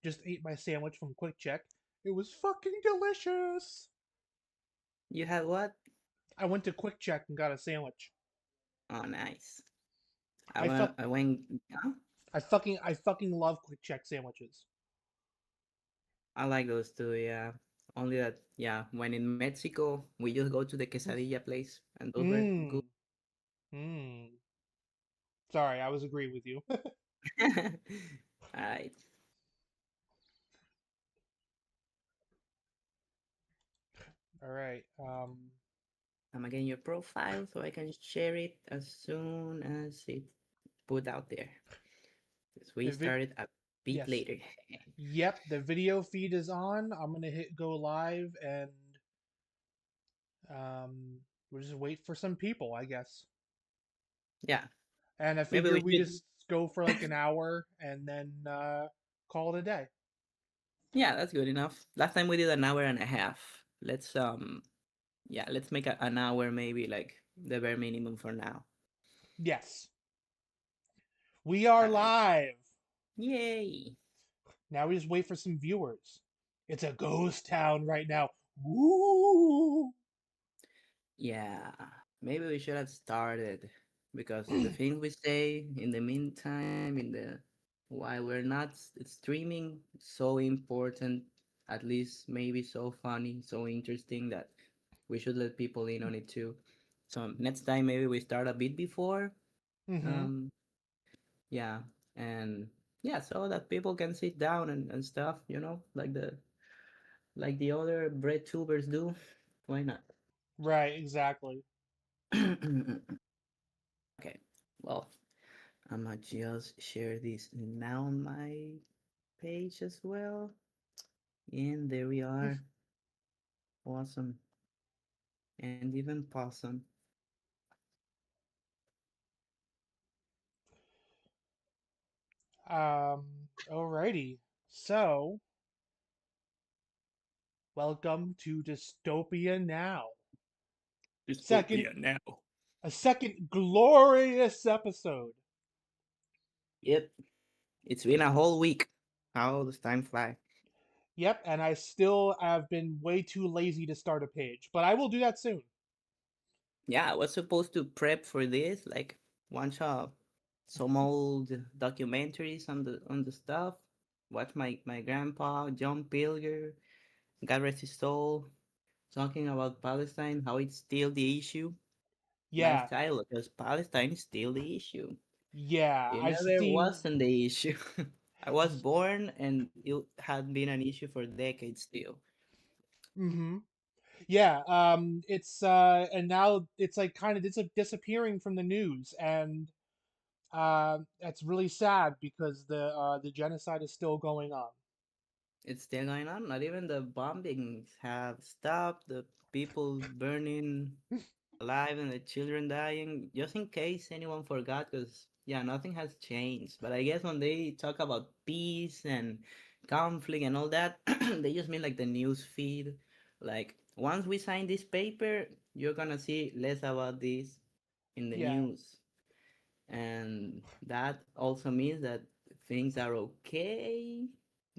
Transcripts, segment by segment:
Just ate my sandwich from Quick Check. It was fucking delicious. You had what? I went to Quick Check and got a sandwich. Oh, nice. I I went. fuck I went. Yeah, I fucking love Quick Check sandwiches. I like those too. Yeah. Only that. Yeah. When in Mexico, we just go to the quesadilla place, and those were good. Mmm. Mmm. Sorry, I was agreeing with you. All right. All right. I'm gonna get your profile so I can share it as soon as it put out there. Because we The vid. started a bit Yes. later. Yep. The video feed is on. I'm gonna hit go live and um, we'll just wait for some people, I guess. Yeah. And I Maybe figure we we should. just go for like an hour and then call it a day. Yeah, that's good enough. Last time we did an hour and a half. Let's yeah, let's make an hour maybe like the bare minimum for now. Yes. We are All right. live. Yay. Now we just wait for some viewers. It's a ghost town right now. Woo! Yeah. Maybe we should have started because the things we say in the meantime, in the while we're not streaming, so important, at least maybe so funny, so interesting that we should let people in on it too. So next time maybe we start a bit before. Mm-hmm. Um yeah, and yeah, so that people can sit down and stuff, like the other bread tubers do. Why not? Right, exactly. Okay, well, I'm gonna just share this now on my page as well. And there we are. Awesome. And even possum. Alrighty. So, welcome to Dystopia Now. Second, Dystopia now. a second glorious episode. Yep, it's been a whole week. How does time fly? Yep, and I still have been way too lazy to start a page, but I will do that soon. Yeah, I was supposed to prep for this, like watch some old documentaries on the stuff. Watch my grandpa John Pilger, God rest his soul, talking about Palestine, how it's still the issue. Nice Yeah, title, because Palestine is still the issue. yeah, It I've never seen. wasn't the issue. I was born and it had been an issue for decades still. Mm-hmm. Yeah, and now it's like kind of disappearing from the news, and that's really sad because the genocide is still going on. It's still going on. Not even the bombings have stopped. The people burning alive and the children dying. Just in case anyone forgot, because yeah, nothing has changed. But I guess when they talk about peace and conflict and all that, they just mean like the news feed. Like once we sign this paper, you're gonna see less about this in the Yeah, news. And that also means that things are okay,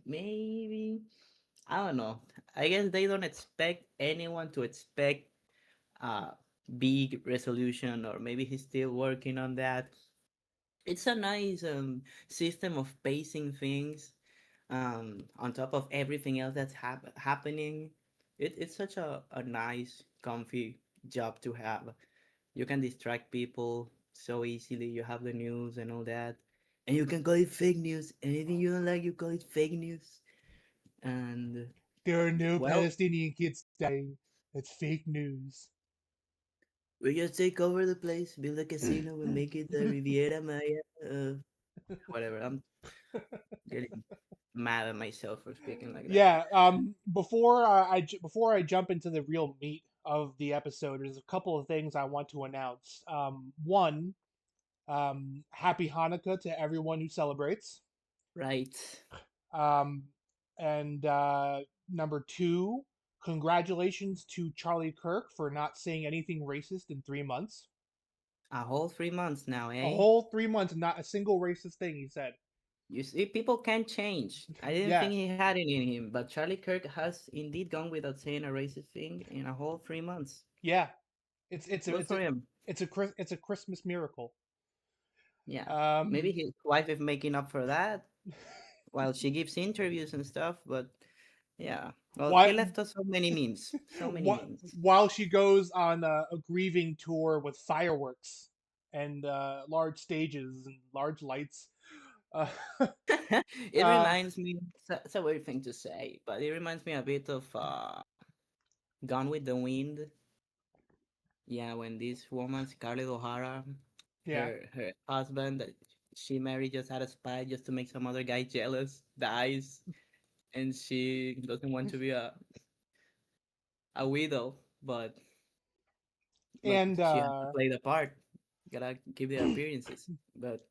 maybe. I don't know. I guess they don't expect anyone to expect a big resolution, or maybe he's still working on that. It's a nice system of pacing things on top of everything else that's happening. It's such a nice, comfy job to have. You can distract people so easily. You have the news and all that. And you can call it fake news. Anything you don't like, you call it fake news. And, there are no well, Palestinian kids dying. That's fake news. we just take over the place, build a casino, we make it the Riviera Maya. Whatever. I'm getting mad at myself for speaking like that. Yeah. Before I jump into the real meat of the episode, there's a couple of things I want to announce. One, Happy Hanukkah to everyone who celebrates. Right. Um, and number two, congratulations to Charlie Kirk for not saying anything racist in 3 months. A whole 3 months now, A eh? whole 3 months, not a single racist thing he said. You see, people can change. I didn't Yeah, think he had it in him, but Charlie Kirk has indeed gone without saying a racist thing in a whole 3 months. yeah. It's it's a Good it's a for him. it's a Christmas miracle. Yeah. Maybe Um, his wife is making up for that while she gives interviews and stuff, but yeah. Well, he what left us so many memes. So many what memes. while she goes on a grieving tour with fireworks and large stages and large lights. Uh, It uh, reminds me, it's a weird thing to say, but it reminds me a bit of Gone with the Wind. Yeah, when this woman, Scarlett O'Hara, yeah, her husband that she married just out of spite, just to make some other guy jealous, dies, and she doesn't want to be a widow, but and she has to play the part. Gotta give the appearances. But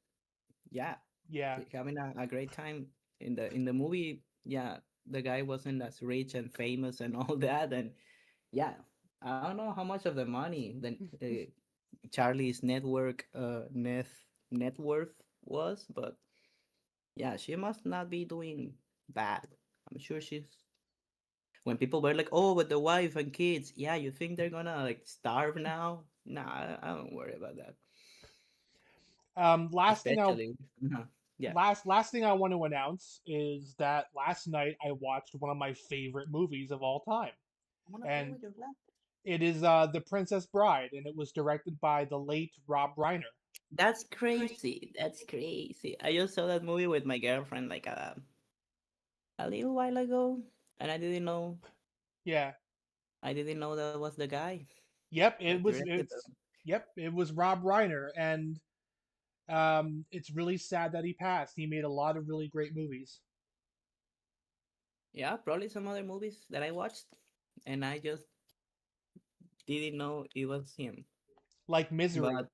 yeah, yeah, having a great time in the movie. Yeah, the guy wasn't as rich and famous and all that, and yeah, I don't know how much of the money the Charlie's net worth was, but yeah, she must not be doing bad. I'm sure she's. When people were like, "Oh, but the wife and kids," yeah, you think they're gonna like starve now? Nah, I don't worry about that. last thing I Especially, yeah. last thing I want to announce is that last night I watched one of my favorite movies of all time, I'm gonna play and with your flag. it is The Princess Bride, and it was directed by the late Rob Reiner. That's crazy. That's crazy. I just saw that movie with my girlfriend like a little while ago, and Yeah, I didn't know that was the guy yep, that directed them. it was Rob Reiner, and it's really sad that he passed. He made a lot of really great movies, Yeah, probably some other movies that I watched, and I just didn't know it was him. like Misery. But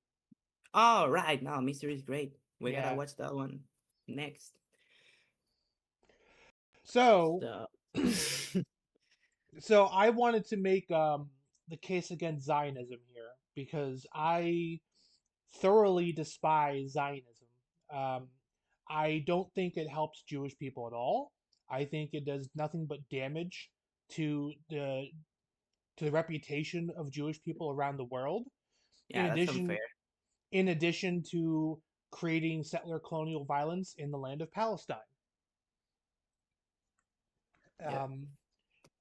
oh, right now, Mystery is great. We gotta Yeah. watch that one next. So, So so I wanted to make the case against Zionism here because I thoroughly despise Zionism. Um, I don't think it helps Jewish people at all. I think it does nothing but damage to the reputation of Jewish people around the world. In yeah, that's addition, unfair. in addition to creating settler colonial violence in the land of Palestine. Yep. Um,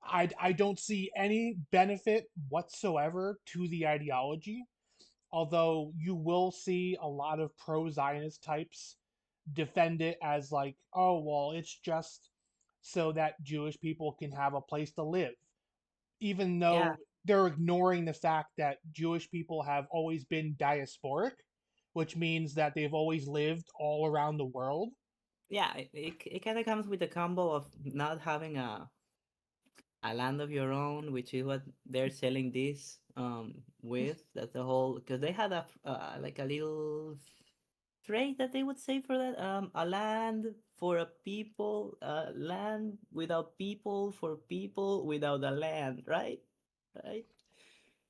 I don't see any benefit whatsoever to the ideology, although you will see a lot of pro Zionist types defend it as, like, oh, well, it's just so that Jewish people can have a place to live, even Yeah, though they're ignoring the fact that Jewish people have always been diasporic, which means that they've always lived all around the world. yeah. It kind of comes with a combo of not having a land of your own, which is what they're selling this with. That's the whole because they had like a little phrase that they would say for that a land for a people, land without people for people without a land, right.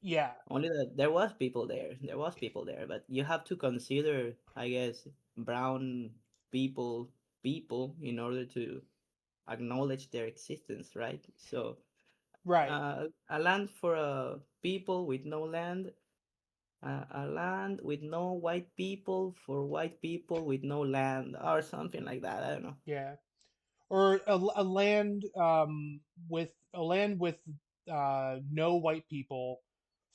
Yeah, Only that there was people there, but you have to consider, I guess, brown people in order to acknowledge their existence, right? So right. a land for a people with no land, a land with no white people for white people with no land, or something like that. I don't know. Yeah. Or a land with no white people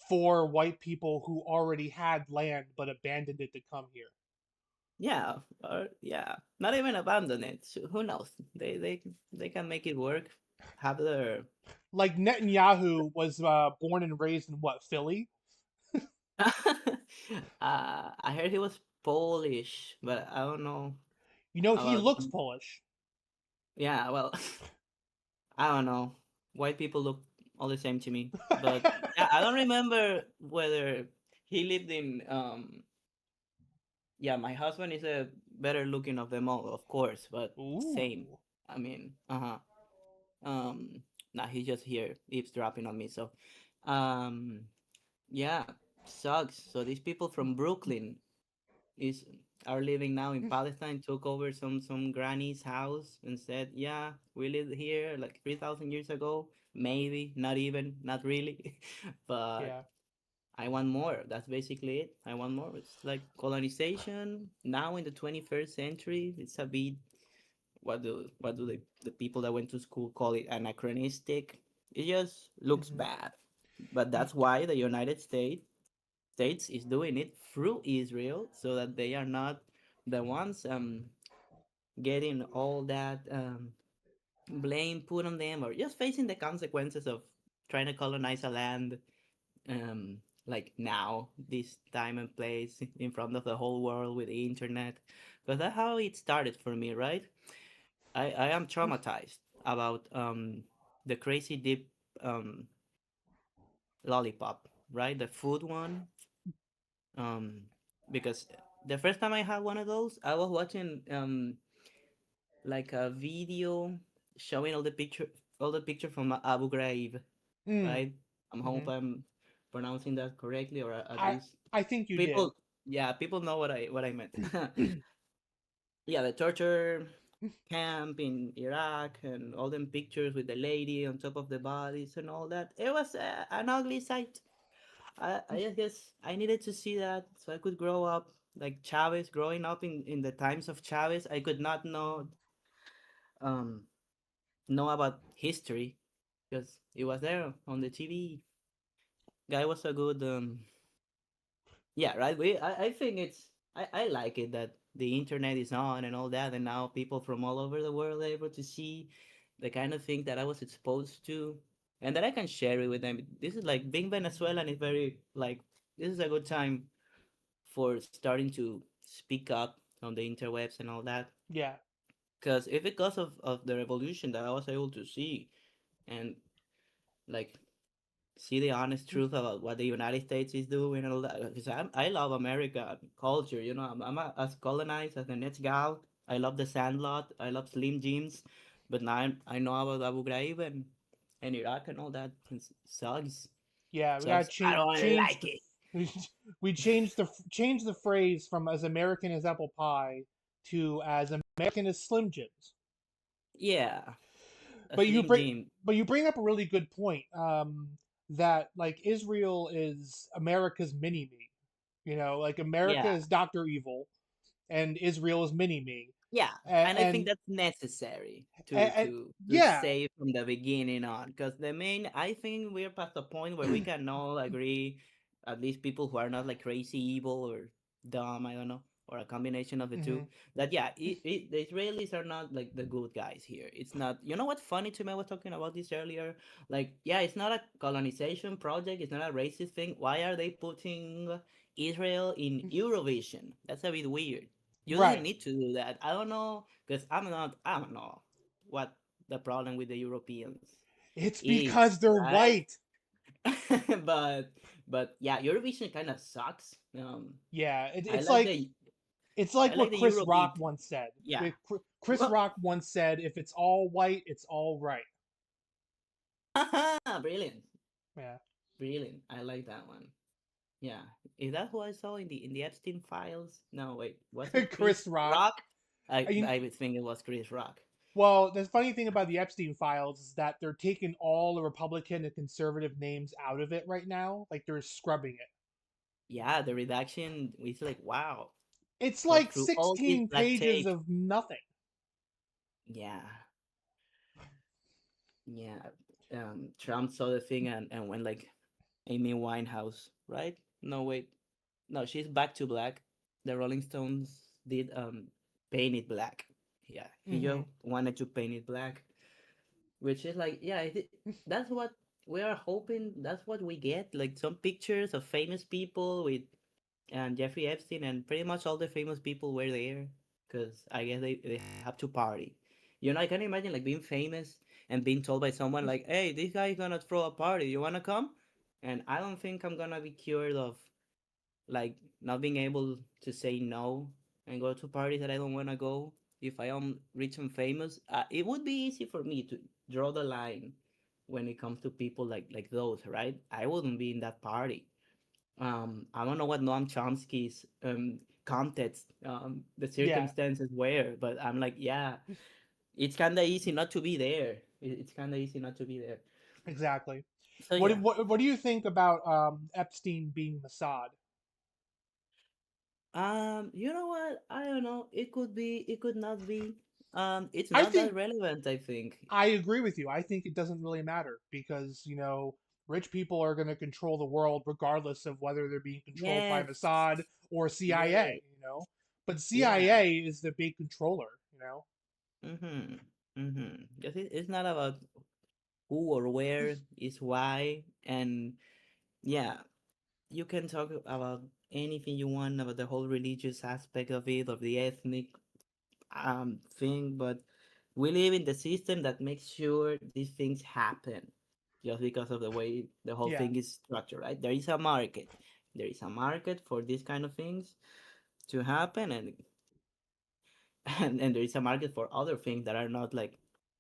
for white people who already had land but abandoned it to come here. Yeah, or yeah, not even abandon it. So who knows? They can make it work. Have their Like Netanyahu was born and raised in what, Philly? I heard he was Polish, but I don't know You know, he about. looks Polish. Yeah, well, I don't know. White people look all the same to me, but yeah, I don't remember whether he lived in. Yeah, my husband is a better looking of them all, of course, but same. Ooh. I mean, um, nah, he's just here eavesdropping on me. So, um, yeah, sucks. So these people from Brooklyn is are living now in Palestine took over some granny's house and said, "Yeah, we lived here like 3,000 years ago. Maybe not even, not really, but Yeah. I want more. That's basically it. I want more. It's like colonization now in the 21st century. It's a bit what do the people that went to school call it anachronistic. It just looks Hmm. bad. But that's why the United States is doing it through Israel so that they are not the ones getting all that blame put on them or just facing the consequences of trying to colonize a land like now, this time and place in front of the whole world with the internet. Because that's how it started for me, right? I am traumatized about the crazy deep um, lollipop, right? The food one. Um, because the first time I had one of those, I was watching like a video showing all the picture from Abu Ghraib, Mm. right? I'm hope Hmm. I'm pronouncing that correctly, or at I least I think you did. people, yeah, people know what I meant. Yeah, the torture camp in Iraq and all them pictures with the lady on top of the bodies and all that. It was an ugly sight. I just guess I needed to see that so I could grow up like Chavez. Growing up in the times of Chavez, I could not um know about history because it was there on the TV. Guy was a good yeah, right. I think I like it that the internet is on and all that, and now people from all over the world are able to see the kind of thing that I was exposed to, and that I can share it with them. This is like being Venezuelan is very like this is a good time for starting to speak up on the interwebs and all that. Yeah. Because if because of the revolution that I was able to see and like see the honest truth about what the United States is doing and all that. Because I love American culture, you know. As colonized as the next gal. I love the Sandlot. I love Slim Jims, but now I know about Abu Ghraib and Iraq and all that. It sucks, Yeah, we gotta sucks. I don't change like the it. we changed the phrase from as American as apple pie to as American as Slim Jims. Yeah, a But you Slim bring Jim. but you bring up a really good point. That like Israel is America's mini me. You know, like America Yeah, is Doctor Evil and Israel is mini me. yeah, And, and I think and, that's necessary and to yeah. say from the beginning on, because the main I think we're past the point where we can all agree, at least people who are not like crazy evil or dumb, I don't know, or a combination of the two, Mhm. that yeah, the Israelis are not like the good guys here. It's not. You know what's funny to me? I was talking about this earlier. Like, yeah, it's not a colonization project. It's not a racist thing. Why are they putting Israel in Eurovision? That's a bit weird. You didn't Right. need to do that. I don't know because I don't know what the problem with the Europeans It's is, because they're right? white. but yeah, Eurovision kind of sucks. Yeah, I it's like like the it's I like like what the Chris Rock Eurobeat. once said. Yeah. Chris Well, Rock once said, "If it's all white, it's all right." brilliant, Yeah. brilliant. I like that one. Yeah, is that who I saw in the Epstein files? No, wait, was it Chris Chris Rock. Rock? I mean, I would think it was Chris Rock. well, the funny thing about the Epstein files is that they're taking all the Republican and conservative names out of it right now. Like they're scrubbing it. Yeah, the redaction is like wow. It's Cut like through all this 16 black pages tape. of nothing. Yeah, yeah. Trump saw the thing and went like Amy Winehouse, right? No, wait, no, she's back to black. The Rolling Stones did paint it black. Yeah, he Hmm. just wanted to paint it black, which is like yeah, that's what we are hoping. That's what we get. Like some pictures of famous people with and Jeffrey Epstein and pretty much all the famous people were there because I guess they have to party. You know, I can imagine like being famous and being told by someone like, "Hey, this guy is gonna throw a party. You wanna come?" And I don't think I'm gonna be cured of like not being able to say no and go to parties that I don't wanna go. If I am rich and famous, it would be easy for me to draw the line when it comes to people like those, right? I wouldn't be in that party. I don't know what Noam Chomsky's context, the Yeah, circumstances were. But I'm like, yeah, it's kind of easy not to be there. It's kind of easy not to be there. exactly. So yeah, What do you think about Epstein being Mossad? you know what? I don't know. It could be, it could not be. It's I not that think relevant, I think. I agree with you. I think it doesn't really matter because, rich people are going to control the world regardless of whether they're being controlled by Yes. Mossad or Yeah. CIA. But Yeah. CIA is the big controller. Mm-hmm. Mm-hmm. Because it's not about who or where, it's why. And yeah, you can talk about anything you want about the whole religious aspect of it, of the ethnic thing, but we live in the system that makes sure these things happen just because of the way the whole Yeah. thing is structured, right? There is a market. There is a market for these kind of things to happen, and and there is a market for other things that are not like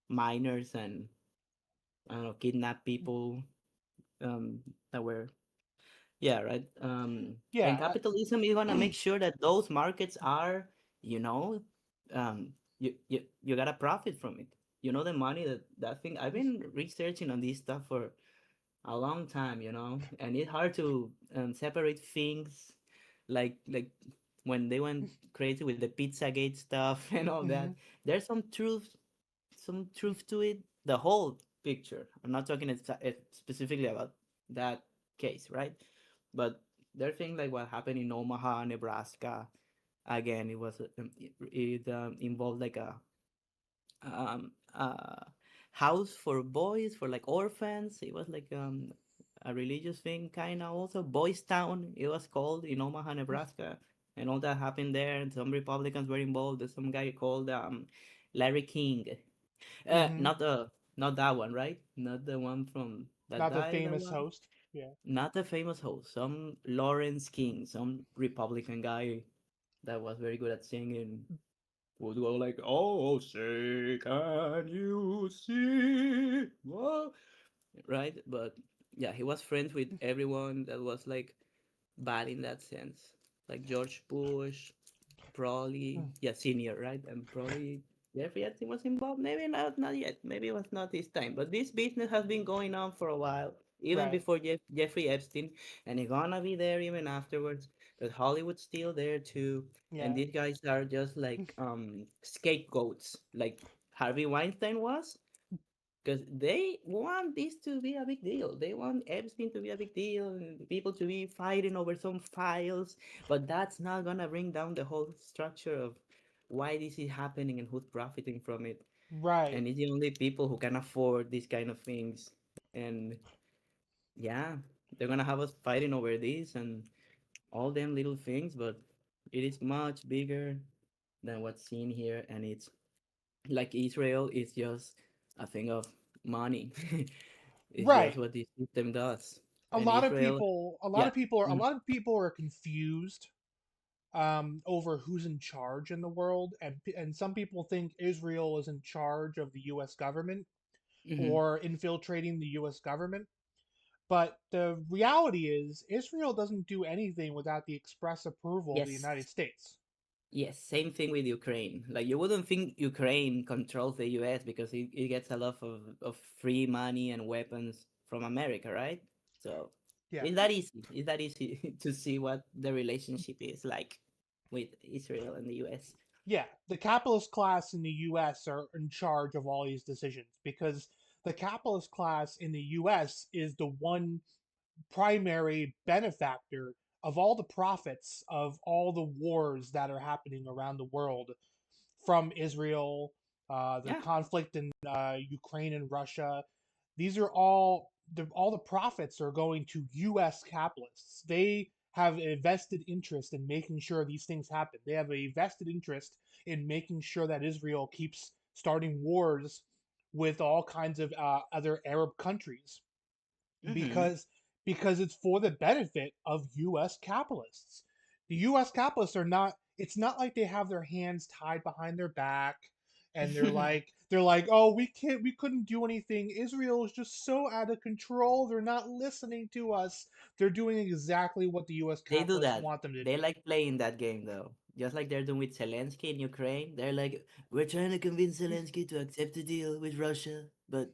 minors and I don't know, kidnap people um that were yeah, right. And Yeah. capitalism is gonna make sure that those markets are, you know, you gotta profit from it. You know the money that thing. I've been researching on this stuff for a long time, and it's hard to separate things, like when they went crazy with the Pizzagate stuff and all Hmm. that. There's some truth to it. The whole picture. I'm not talking specifically about that case, right? But there are things like what happened in Omaha, Nebraska. Again, it involved like a house for boys, for like orphans. It was like a religious thing, kind of also. Boys Town, it was called in Omaha, Nebraska, and all that happened there. And some Republicans were involved. There's some guy called Larry King. Hmm. Not that one, right? Not the one from that Not the died a famous while. host. Yeah. Not the famous host. Some Lawrence King, some Republican guy that was very good at singing. Would go like, "Oh, say, can you see?" Whoa. Right? But yeah, he was friends with everyone that was like bad in that sense, like George Bush, probably yeah senior, right? And probably Jeffrey Epstein was involved. Maybe not yet. Maybe it was not this time. But this business has been going on for a while, even Right. before Jeffrey Epstein, and it's gonna be there even afterwards. But Hollywood's still there too, and Yeah. these guys are just like scapegoats, like Harvey Weinstein was, because they want this to be a big deal. They want Epstein to be a big deal and people to be fighting over some files, but that's not gonna bring down the whole structure of why this is happening and who's profiting from it. Right. And it's the only people who can afford these kind of things. And yeah, they're gonna have us fighting over this and all them little things, but it is much bigger than what's seen here, and it's like Israel is just a thing of money. It's just Right. what this system does. A And lot of Israel, people, a lot yeah, of people are, a mm, lot of people are confused over who's in charge in the world, and some people think Israel is in charge of the U.S. government hmm or infiltrating the U.S. government. But the reality is, Israel doesn't do anything without the express approval of the yes, United States. yes, same thing with Ukraine. Like you wouldn't think Ukraine controls the US because it gets a lot of free money and weapons from America, right? So Yeah, it's that easy. It's that easy to see what the relationship is like with Israel and the US. yeah. The capitalist class in the U.S. are in charge of all these decisions because the capitalist class in the U.S. is the one primary benefactor of all the profits of all the wars that are happening around the world, from Israel, the Yeah. conflict in Ukraine and Russia. These are all the profits are going to U.S. capitalists. They have a vested interest in making sure these things happen. They have a vested interest in making sure that Israel keeps starting wars with all kinds of other Arab countries Mm-hmm. because it's for the benefit of US capitalists. The US capitalists are not it's not like they have their hands tied behind their back. and they're like, oh, we couldn't do anything. Israel is just so out of control. They're not listening to us. They're doing exactly what the U.S. They do capitalists that. want them to They do. like playing that game though. Just like they're doing with Zelensky in Ukraine. They're like, we're trying to convince Zelensky to accept a deal with Russia, but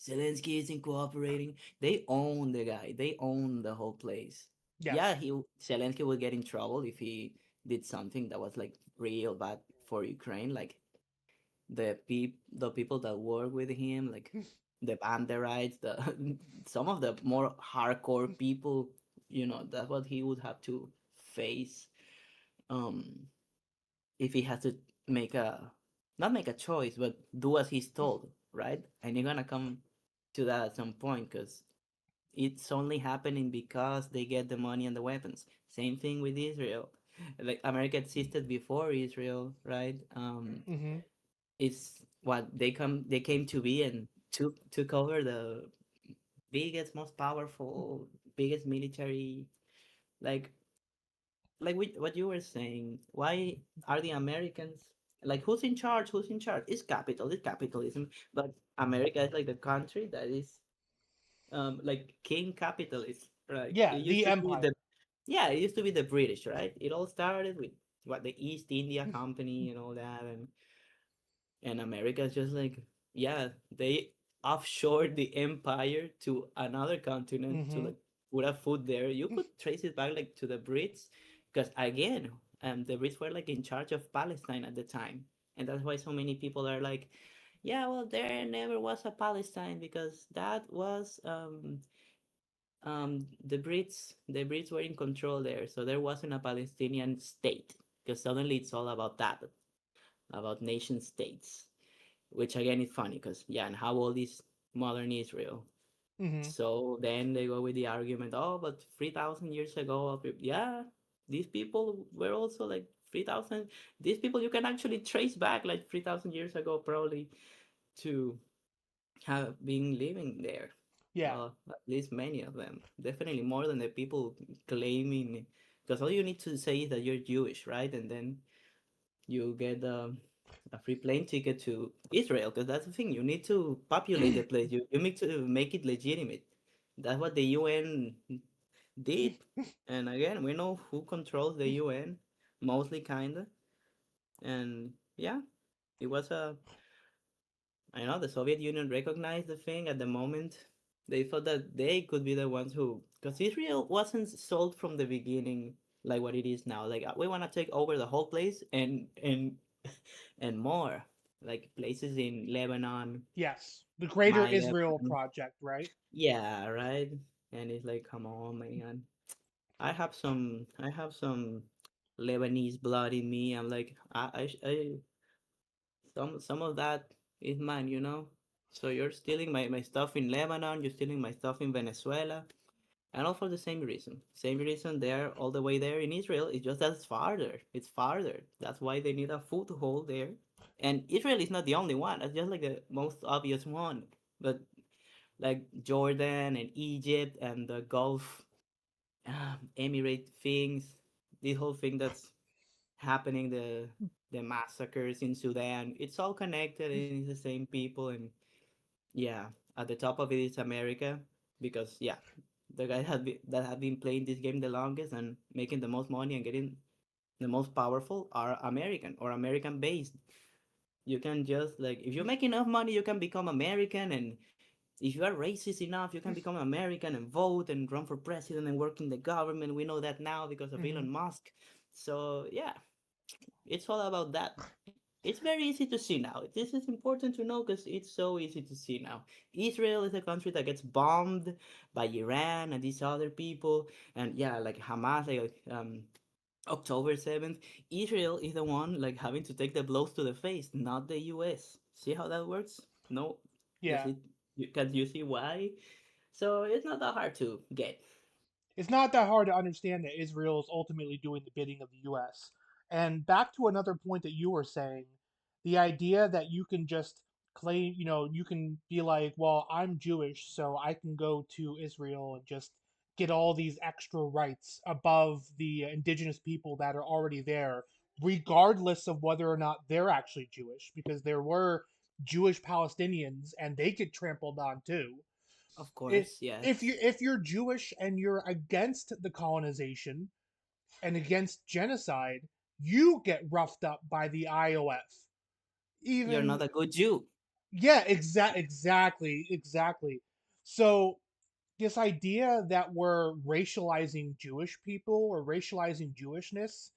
Zelensky isn't cooperating. They own the guy. They own the whole place. Yeah, Yes. Zelensky will get in trouble if he did something that was like real bad for Ukraine. Like the people that work with him, like the banderites, the some of the more hardcore people, that's what he would have to face. Um, if he has to make a not make a choice, but do as he's told, right? And you're gonna come to that at some point because it's only happening because they get the money and the weapons. Same thing with Israel. Like America existed before Israel, right? Mm-hmm. It's what they came to be and took over the biggest, most powerful, biggest military. Like what you were saying. Why are the Americans like who's in charge? Who's in charge? It's capital. It's capitalism. But America is like the country that is like king capitalist. Right? Yeah, It used the to be the empire. yeah, it used to be the British, right? It all started with what the East India Company and all that, and America is just like, yeah, they offshored the empire to another continent to Mm-hmm. like put a foot there. You could trace it back like to the Brits, because again, the Brits were like in charge of Palestine at the time, and that's why so many people are like, yeah, well, there never was a Palestine because that was the Brits were in control there, so there wasn't a Palestinian state because suddenly it's all about that, about nation states, which again is funny because yeah, and how old is modern Israel? Mm-hmm. So then they go with the argument, oh, but 3,000 years ago, yeah, these people were also like 3,000. These people you can actually trace back like 3,000 years ago, probably to have been living there. Yeah. At least many of them, definitely more than the people claiming. Because all you need to say is that you're Jewish, right? And then you get a free plane ticket to Israel because that's the thing. You need to populate the place. You need to make it legitimate. That's what the UN did. And again, we know who controls the UN, mostly kinda. And yeah, it was I know the Soviet Union recognized the thing at the moment. They thought that they could be the ones who, because Israel wasn't sold from the beginning like what it is now. Like we want to take over the whole place and more, like places in Lebanon, Yes. The Greater my Israel Lebanon. Project, right? Yeah, right. And it's like, come on, man. I have some Lebanese blood in me. I'm like, some of that is mine, you know. So you're stealing my stuff in Lebanon. You're stealing my stuff in Venezuela. And all for the same reason. Same reason they're all the way there in Israel. It's just that it's farther. It's farther. That's why they need a foothold there. And Israel is not the only one. That's just like the most obvious one. But like Jordan and Egypt and the Gulf Emirate things, the whole thing that's happening, the massacres in Sudan, it's all connected and it's the same people. And yeah, at the top of it is America because yeah, the guys that have been playing this game the longest and making the most money and getting the most powerful are American or American based. You can just like if you make enough money, you can become American, and if you are racist enough, you can become American and vote and run for president and work in the government. We know that now because of Mm-hmm. Elon Musk. So yeah, it's all about that. It's very easy to see now. This is important to know because it's so easy to see now. Israel is a country that gets bombed by Iran and these other people, and yeah, like Hamas, like October 7th. Israel is the one like having to take the blows to the face, not the U.S. See how that works? No, does Yeah. it? Can you see why? So it's not that hard to get. It's not that hard to understand that Israel is ultimately doing the bidding of the US. And back to another point that you were saying, the idea that you can just claim, you can be like, well, I'm Jewish, so I can go to Israel and just get all these extra rights above the indigenous people that are already there regardless of whether or not they're actually Jewish, because there were Jewish Palestinians and they get trampled on too. Of If course, if you yes. if you're Jewish and you're against the colonization and against genocide, you get roughed up by the IOF. You're Even not a good Jew. yeah, exactly. So this idea that we're racializing Jewish people or racializing Jewishness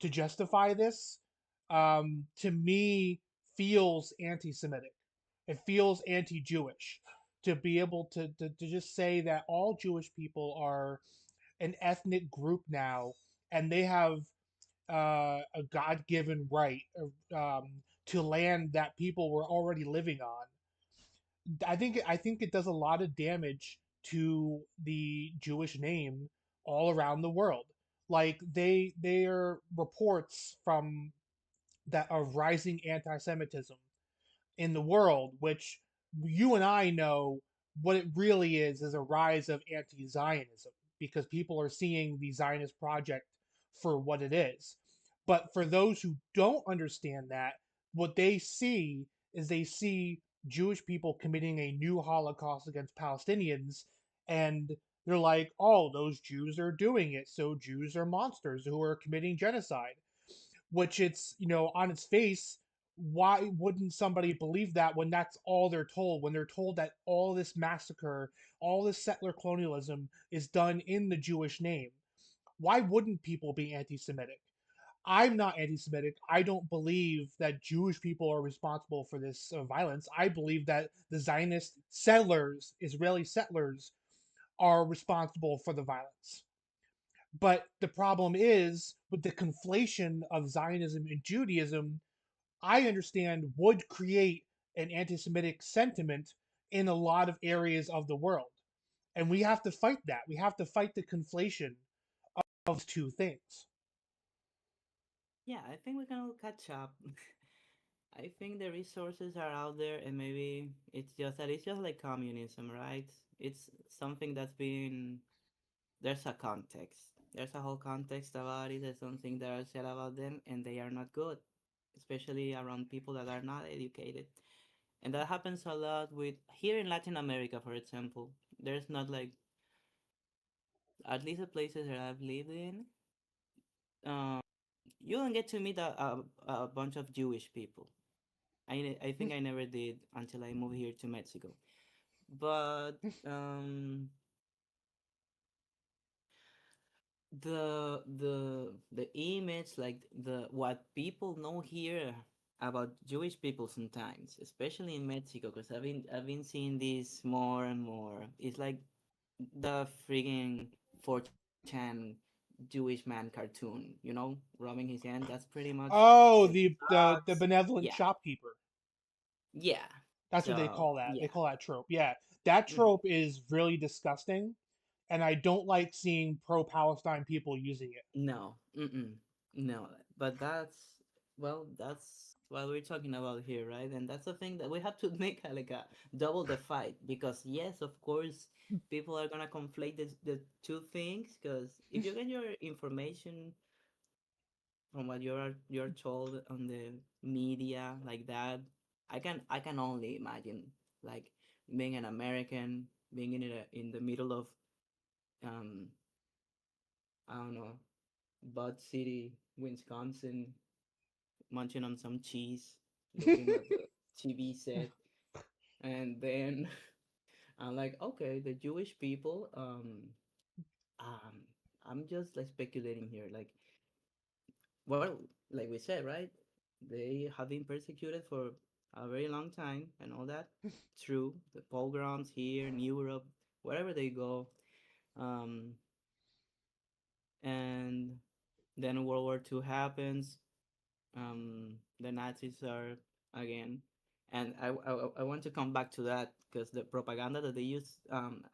to justify this, to me, feels anti-Semitic. It feels anti-Jewish to be able to just say that all Jewish people are an ethnic group now, and they have a God-given right to land that people were already living on. I think it does a lot of damage to the Jewish name all around the world. Like they are reports from that of rising anti-Semitism in the world, which you and I know what it really is a rise of anti-Zionism because people are seeing the Zionist project for what it is. But for those who don't understand that, what they see is they see Jewish people committing a new Holocaust against Palestinians, and they're like, oh, those Jews are doing it, so Jews are monsters who are committing genocide. Which it's, on its face, why wouldn't somebody believe that when that's all they're told, when they're told that all this massacre, all this settler colonialism is done in the Jewish name? Why wouldn't people be anti-Semitic? I'm not anti-Semitic. I don't believe that Jewish people are responsible for this violence. I believe that the Zionist settlers, Israeli settlers, are responsible for the violence. But the problem is with the conflation of Zionism and Judaism, I understand would create an anti Semitic sentiment in a lot of areas of the world. And we have to fight that. We have to fight the conflation of two things. Yeah, I think we can all catch up. I think the resources are out there, and maybe it's just like communism, right? It's something that's been there's a context. There's a whole context about it. There's something that are said about them, and they are not good, especially around people that are not educated. And that happens a lot with here in Latin America, for example. There's not like at least the places that I've lived in. Um, you don't get to meet a bunch of Jewish people. I think I never did until I moved here to Mexico. But um, the image, like the what people know here about Jewish people sometimes, especially in Mexico, because I've been seeing this more and more. It's like the friggin' 4chan Jewish man cartoon, rubbing his hand. That's pretty much Oh, like the drugs. benevolent Yeah, shopkeeper. yeah. That's what they So call that. They yeah. call that trope. Yeah, that Mhm. trope is really disgusting, and I don't like seeing pro-Palestine people using it. No, no. But that's what we're talking about here, right? And that's the thing that we have to make like a double the fight because yes, of course, people are gonna conflate the two things. Because if you get your information from what you're told on the media like that, I can only imagine like being an American, being in the middle of um I don't know, Bud City, Wisconsin, munching on some cheese, looking at the TV set, and then I'm like, okay, the Jewish people, um, I'm just like speculating here, well, like we said, right? They have been persecuted for a very long time and all that. True, the pogroms here in Europe, wherever they go, um, and then World War II happens. The Nazis are again, and I want to come back to that because the propaganda that they used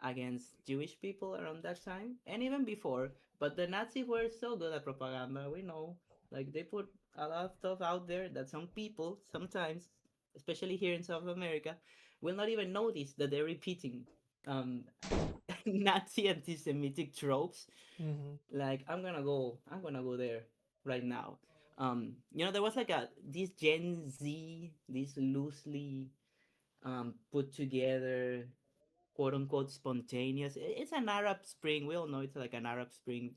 against Jewish people around that time and even before, but the Nazis were so good at propaganda. We know, like they put a lot of stuff out there that some people sometimes, especially here in South America, will not even notice that they're repeating um, Nazi anti-Semitic tropes. Hmm. Like I'm gonna go there right now. There was like a this Gen Z, this loosely put together, quote unquote spontaneous. It's an Arab Spring. We all know it's like an Arab Spring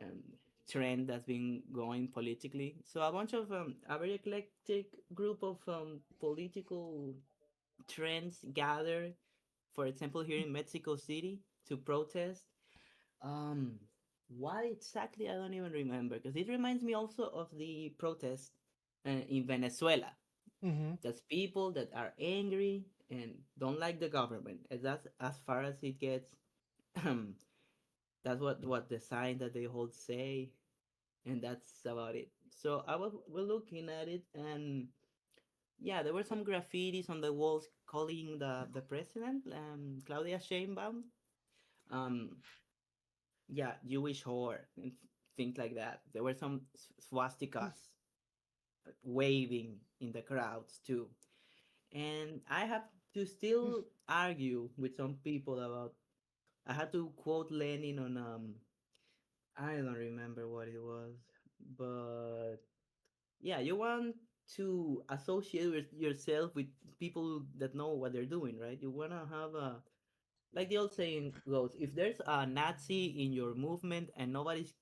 um, trend that's been going politically. So a bunch of a very eclectic group of political trends gather. For example, here in Mexico City to protest. Um, what exactly? I don't even remember because it reminds me also of the protest in Venezuela. Mm-hmm. That's people that are angry and don't like the government. And that's as far as it gets. That's what the signs that they hold say, and that's about it. So I was we're looking at it, and yeah, there were some graffitis on the walls calling the president, Claudia Sheinbaum, um, yeah, Jewish whore and things like that. There were some swastikas waving in the crowds too, and I have to still argue with some people about. I had to quote Lenin on I don't remember what it was, but yeah, you want to associate with yourself with people that know what they're doing, right? You want to have a, like the old saying goes, if there's a Nazi in your movement and nobody's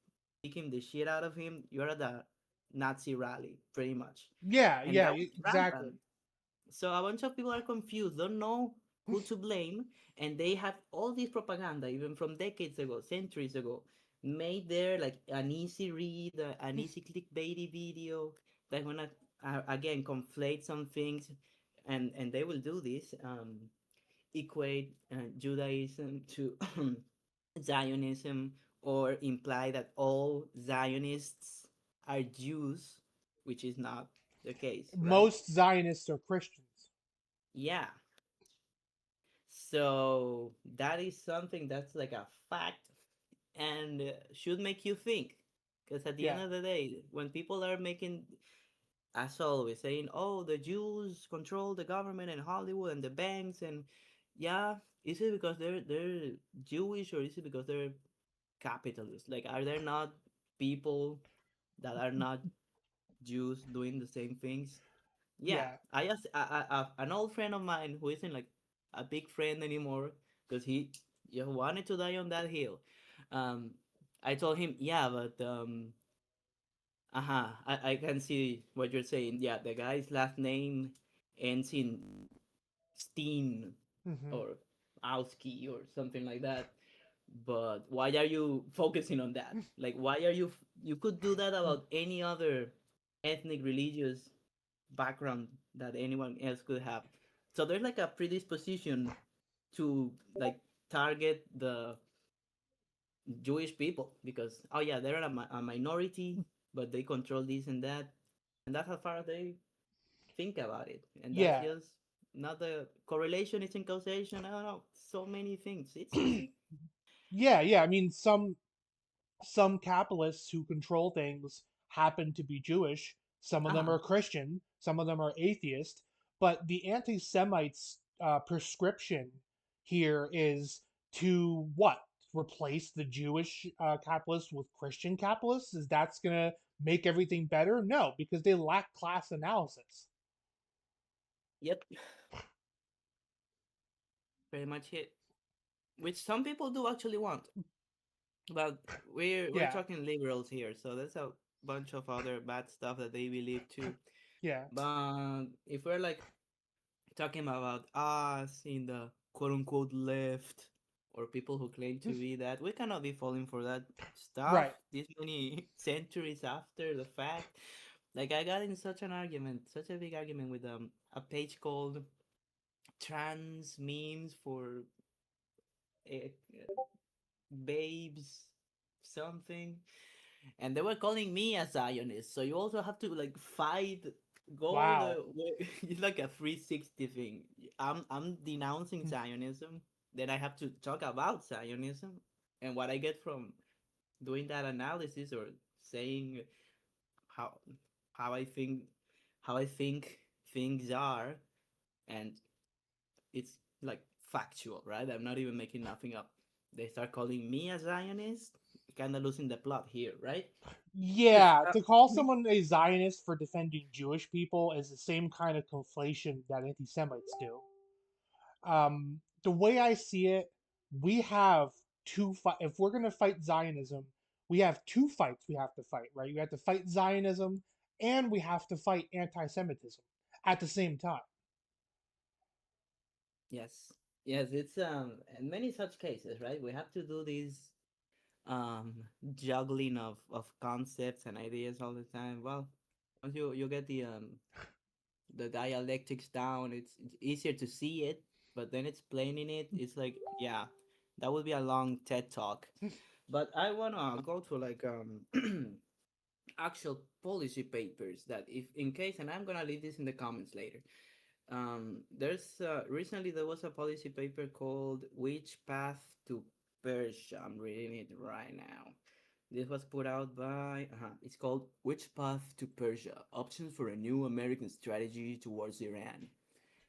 kicking the shit out of him, you're at the Nazi rally, pretty much. Yeah, And yeah, that was exactly. rampant. So a bunch of people are confused, don't know who to blame, and they have all this propaganda, even from decades ago, centuries ago, made there like an easy read, an easy clickbaity video that wanna again conflate some things, and they will do this, equate Judaism to Zionism, or imply that all Zionists are Jews, which is not the case, right? Most Zionists are Christians. Yeah, so that is something that's like a fact and should make you think. Because at the end Yeah. of the day, when people are making, as always, saying, oh, the Jews control the government and Hollywood and the banks, and yeah, is it because they're Jewish or is it because they're capitalists? Like, are there not people that are not Jews doing the same things? Yeah, Yeah. I just an old friend of mine who isn't like a big friend anymore because he just wanted to die on that hill. Um, I told him, yeah, but I can see what you're saying. Yeah, the guy's last name ends in Steen Hmm. or Auski or something like that. But why are you focusing on that? Like, why are you could do that about any other ethnic, religious background that anyone else could have. So there's like a predisposition to like target the Jewish people because oh yeah, they're a minority, but they control this and that's how far they think about it, and that's Yeah. just not the correlation isn't causation. I don't know, so many things. It's just Yeah, yeah. I mean, some capitalists who control things happen to be Jewish. Some of them uh are Christian. Some of them are atheist. But the anti-Semites' prescription here is to what? Replace the Jewish capitalists with Christian capitalists? Is that's gonna make everything better? No, because they lack class analysis. yep, pretty much it. Which some people do actually want. But we're Yeah, talking liberals here, so there's a bunch of other bad stuff that they believe too. yeah, But if we're like talking about us in the quote unquote left or people who claim to be that, we cannot be falling for that stuff right. this many centuries after the fact. Like I got in such an argument, such a big argument with a page called Trans Memes for Babes something, and they were calling me a Zionist. So you also have to like fight, go Wow. the way. It's like a 360 thing. I'm denouncing Zionism, then I have to talk about Zionism and what I get from doing that analysis or saying how how I think how I think things are, and it's like factual, right? I'm not even making nothing up. they start calling me a Zionist, kind of losing the plot here, right? Because Yeah, to call someone a Zionist for defending Jewish people is the same kind of conflation that anti-Semites do. The way I see it, we have two fight. If we're gonna fight Zionism, we have two fights we have to fight, right? We have to fight Zionism and we have to fight anti-Semitism at the same time. yes, yes, it's in many such cases, right? We have to do this juggling of concepts and ideas all the time. Well, once you get the dialectics down, it's easier to see it, but then explaining it, it's like, yeah, that would be a long TED talk. But I wanna go to like actual policy papers that, if in case, and I'm gonna leave this in the comments later. There's recently there was a policy paper called "Which Path to Persia." I'm reading it right now. This was put out by. It's called "Which Path to Persia: Options for a New American Strategy Towards Iran."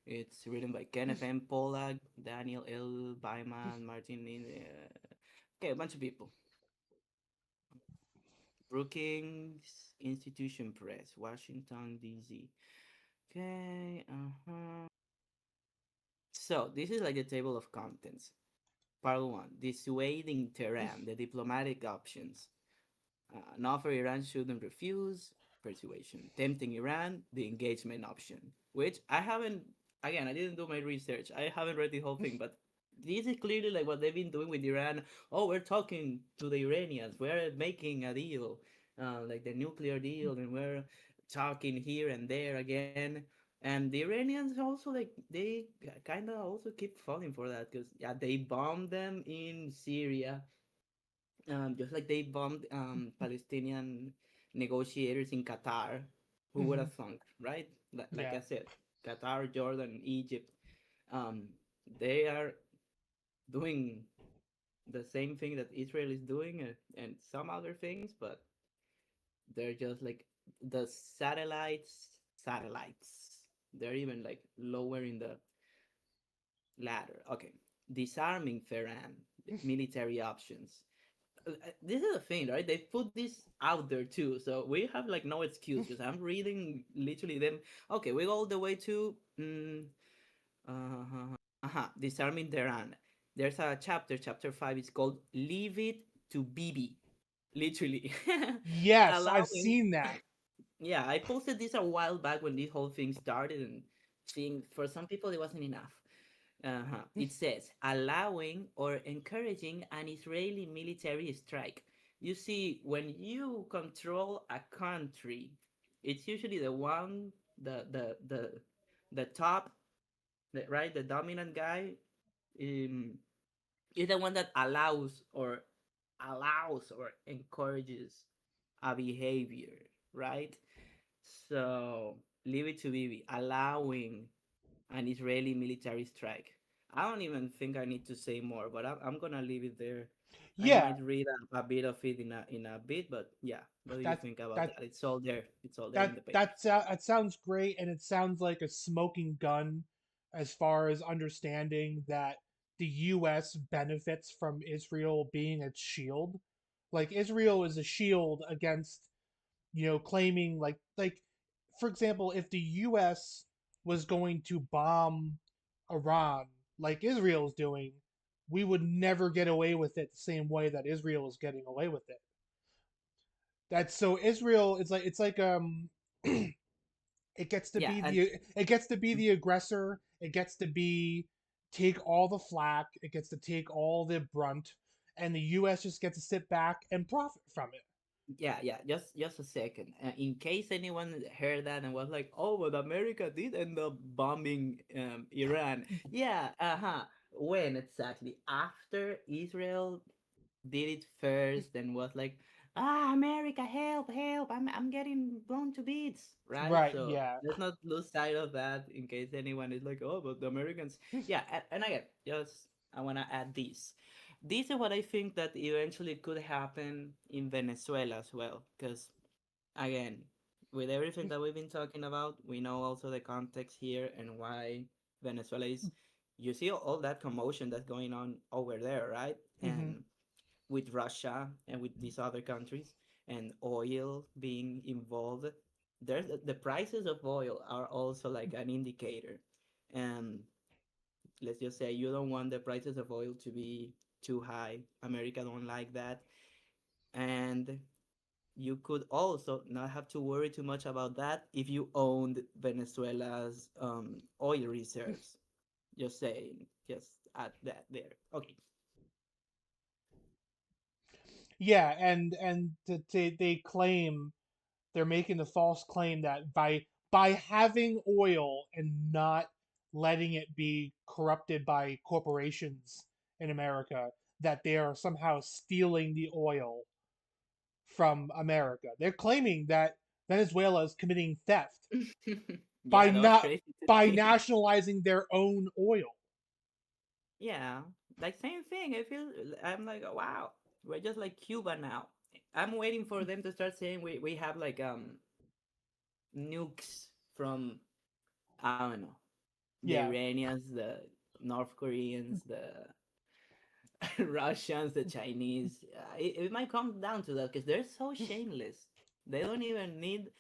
It's written by Kenneth M. Pollack, Daniel L. Byman, Martin. Okay, a bunch of people. Brookings Institution Press, Washington D.C. Okay. So this is like the table of contents. Part one: dissuading Tehran, the diplomatic options. An offer Iran shouldn't refuse, persuasion. Tempting Iran, the engagement option. Which I haven't, again, I didn't do my research. I haven't read the whole thing, but this is clearly like what they've been doing with Iran. Oh, we're talking to the Iranians. We're making a deal, like the nuclear deal, and we're talking here and there again. And the Iranians also, like, they kind of also keep falling for that because, yeah, they bombed them in Syria, just like they bombed Palestinian negotiators in Qatar. Who would Hmm. have thunk, right? Like Yeah. I said, Qatar, Jordan, Egypt, um, they are doing the same thing that Israel is doing, and some other things, but they're just like the satellites. They're even like lower in the ladder. Okay, disarming Tehran, military options. This is the thing, right? They put this out there too, so we have like no excuse because I'm reading literally them. Okay, we go all the way to disarming Tehran. There's a chapter, chapter 5. It's called "Leave It to Bibi." Literally, Yes, I've allowing. seen that. Yeah, I posted this a while back when this whole thing started, and seeing for some people it wasn't enough. It says allowing or encouraging an Israeli military strike. You see, when you control a country, it's usually the one, the top, right, the dominant guy, um, is the one that allows or encourages a behavior, right? So leave it to Bibi, allowing an Israeli military strike. I don't even think I need to say more, but I'm gonna leave it there. I Yeah, might read a bit of it in a bit, but yeah, what do you that think about that that? It's all there. It's all there in the papers. that sounds great, and it sounds like a smoking gun as far as understanding that the U.S. benefits from Israel being its shield. Like Israel is a shield against, claiming like for example, if the U.S. was going to bomb Iran like Israel's doing, we would never get away with it the same way that Israel is getting away with it. That's so Israel. It's like Yeah, and it gets to be the aggressor. It gets to be take all the flack. It gets to take all the brunt, and the U.S. just gets to sit back and profit from it. yeah, yeah. Just a second. In case anyone heard that and was like, "Oh, but America did end up bombing Iran." Yeah. When exactly? After Israel did it first and was like, America, help, help, I'm getting blown to bits, right? Right? So Yeah. let's not lose sight of that in case anyone is like, oh, but the Americans. Yeah, and again, just I want to add this. This is what I think that eventually could happen in Venezuela as well, because again, with everything that we've been talking about, we know also the context here and why Venezuela is. you see all that commotion that's going on over there, right? Mm-hmm. And with Russia and with these other countries and oil being involved, there's the prices of oil are also like an indicator. And let's just say you don't want the prices of oil to be too high. America don't like that. And you could also not have to worry too much about that if you owned Venezuela's oil reserves. Just saying, just add that there. Okay. Yeah, and they claim they're making the false claim that by having oil and not letting it be corrupted by corporations in America, that they are somehow stealing the oil from America. They're claiming that Venezuela is committing theft by Yeah, that was not crazy to by see. nationalizing their own oil. Yeah, like same thing. I'm like, oh, wow, we're just like Cuba now. I'm waiting for them to start saying we have like nukes from I don't know the Yeah, Iranians, the North Koreans, the Russians, the Chinese. It might come down to that because they're so shameless. They don't even need.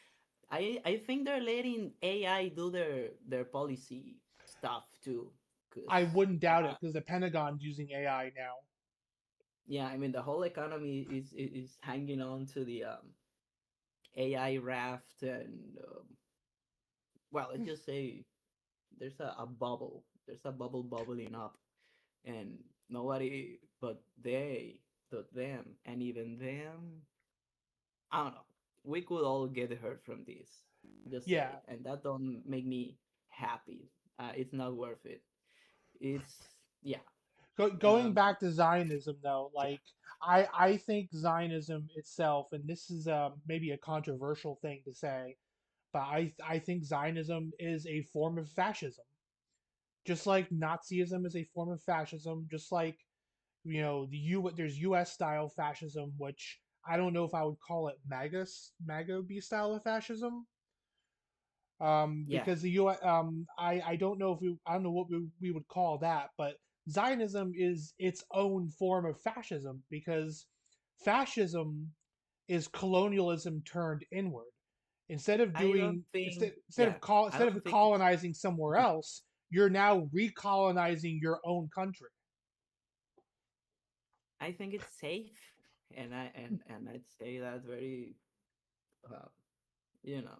I think they're letting AI do their policy stuff too. Cause I wouldn't doubt it because the Pentagon's using AI now. yeah, I mean the whole economy is hanging on to the AI raft, and well, let's just say there's a bubble. There's a bubble bubbling up, and nobody but them, and even them, I don't know. We could all get hurt from this. Just Yeah, say, and that don't make me happy. It's not worth it. It's yeah, Going um, back to Zionism though, yeah. like I think Zionism itself, and this is maybe a controversial thing to say, but I think Zionism is a form of fascism, just like Nazism is a form of fascism, just like there's U.S. style fascism, which I don't know if I would call it MAGA B style of fascism, Yeah, because the U. I don't know if I don't know what we would call that, but Zionism is its own form of fascism because fascism is colonialism turned inward. I don't think. Yeah, I Instead don't of think it's. colonizing somewhere else, you're now recolonizing your own country. I think it's safe, and I'd say that very, uh, you know,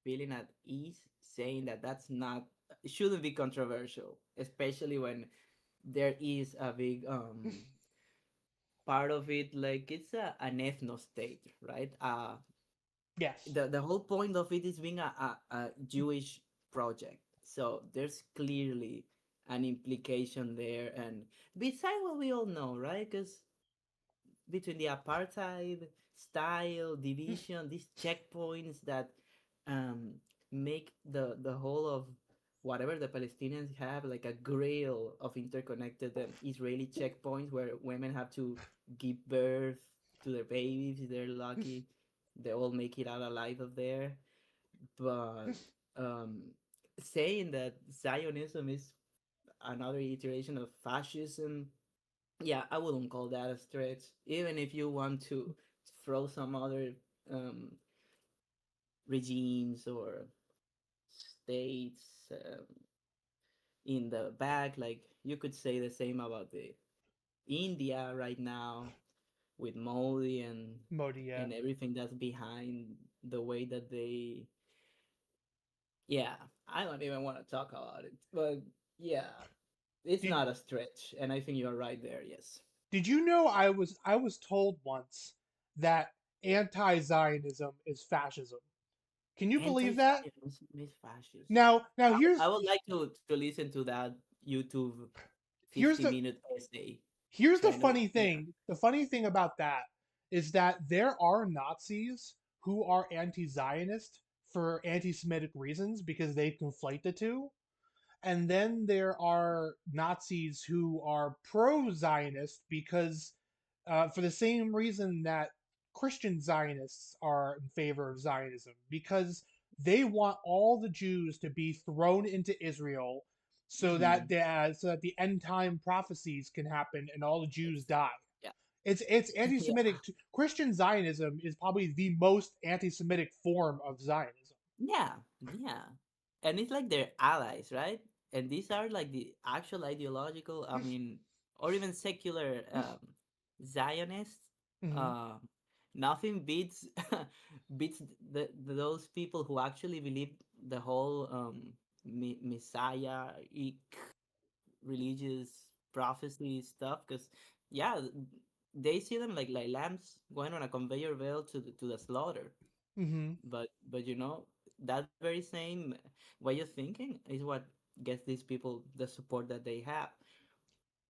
feeling at ease, saying that that's not it shouldn't be controversial, especially when there is a big part of it, like it's an ethno state, right? Yes. The whole point of it is being a Jewish project. So there's clearly an implication there. And besides what we all know, right? Because between the apartheid style division, these checkpoints that um, make the whole of whatever the Palestinians have like a grill of interconnected Israeli checkpoints where women have to give birth to their babies if they're lucky. They all make it out alive of there. But um, saying that Zionism is another iteration of fascism, yeah, I wouldn't call that a stretch. Even if you want to throw some other um, regimes or states in the back, like you could say the same about the India right now with Modi Modi, yeah. and everything that's behind the way that they. Yeah, I don't even want to talk about it, but yeah, it's Did not a stretch, and I think you're right there. Yes, did you know I was told once that anti-Zionism is fascism? Can you believe that? anti-Zionism is fascist. Now I would like to listen to that YouTube here's 50 the minute essay here's the kind of funny yeah. thing. The funny thing about that is that there are Nazis who are anti-Zionist for anti-Semitic reasons because they conflate the two. And then there are Nazis who are pro-Zionist because, for the same reason that Christian Zionists are in favor of Zionism, because they want all the Jews to be thrown into Israel Mm-hmm. so that the end time prophecies can happen and all the Jews die. Yeah. It's Yeah. anti-Semitic. Christian Zionism is probably the most anti-Semitic form of Zionism. Yeah. Yeah. And it's like they're allies, right? And these are like the actual ideological, I mean, or even secular Zionists. Hmm. Uh, Nothing beats beats those people who actually believe the whole Messiah religious prophecy stuff. Because yeah, they see them like lambs going on a conveyor belt to the slaughter. Hmm. But that very same way of thinking is what gets these people the support that they have.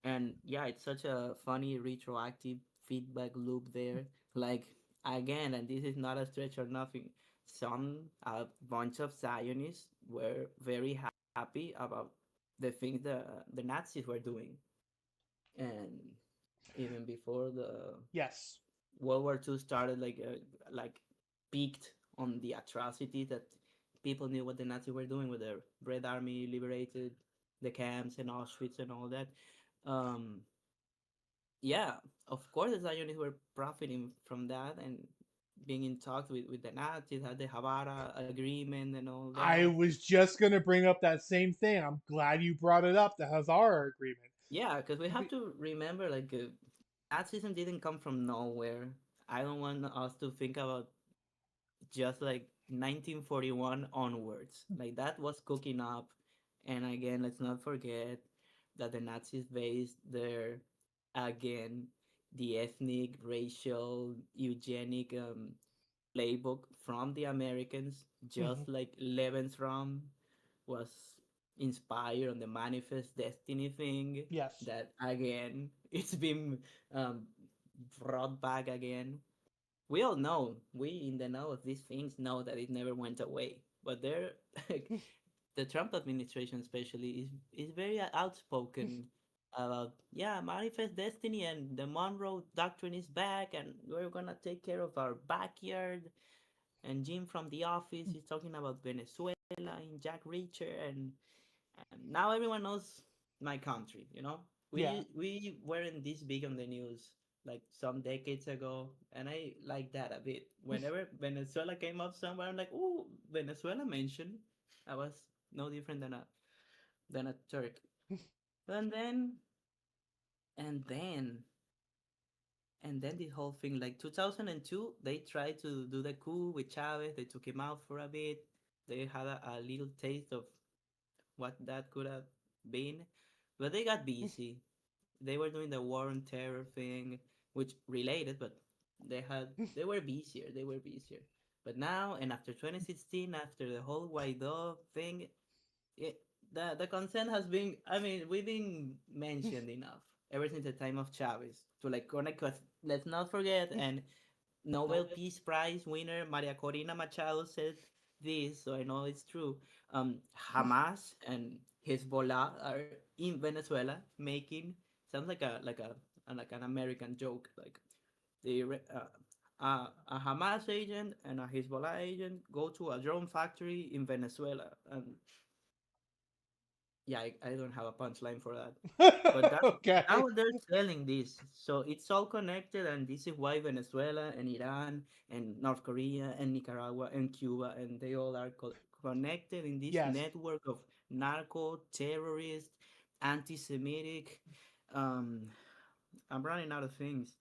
And yeah, it's such a funny retroactive feedback loop there. Like, again, and this is not a stretch or nothing, some a bunch of Zionists were very happy about the things the Nazis were doing. And even before the Yes. World War II started, like peaked on the atrocities that people knew what the Nazis were doing with their Red Army liberated the camps and Auschwitz and all that. Um, yeah, of course the Zionists were profiting from that and being in talks with the Nazis, had the Havara agreement and all I that. was just gonna bring up that same thing. I'm glad you brought it up. The Hazara Agreement. Yeah, because we have Be- to remember, like, Nazism didn't come from nowhere. I don't want us to think about just like 1941 onwards. Like that was cooking up. And again, let's not forget that the Nazis based their, again, the ethnic, racial, eugenic playbook from the Americans, Mhm. just like Lebensraum was inspired on the Manifest Destiny thing. Yes. That again, it's been um, brought back again. We all know, we in the know of these things know that it never went away. But they're the Trump administration especially is very outspoken about, yeah, manifest destiny and the Monroe Doctrine is back and we're gonna take care of our backyard. And Jim from The Office is talking about Venezuela and Jack Reacher, and now everyone knows my country. Yeah. We weren't this big on the news like some decades ago, and I like that a bit. Whenever Venezuela came up somewhere, I'm like, "Ooh, Venezuela mentioned." I was no different than a Turk. And then and then and then the whole thing, like 2002, they tried to do the coup with Chavez. They took him out for a bit. They had a little taste of what that could have been, but they got busy. They were doing the war on terror thing, which related, but they were busier. They were busier. But now, and after 2016, after the whole Guaido thing, it, the consent has been. I mean, we've been mentioned enough ever since the time of Chavez to like connect. Cause let's not forget, and Nobel Peace Prize winner Maria Corina Machado said this, so I know it's true. Hamas and Hezbollah are in Venezuela making, sounds like an American joke. Like a Hamas agent and a Hezbollah agent go to a drone factory in Venezuela, and yeah, I don't have a punchline for that. But that's Okay. now they're selling this. So it's all connected, and this is why Venezuela and Iran and North Korea and Nicaragua and Cuba and they all are connected in this Yes. network of narco, terrorist, anti-Semitic. Um, I'm running out of things.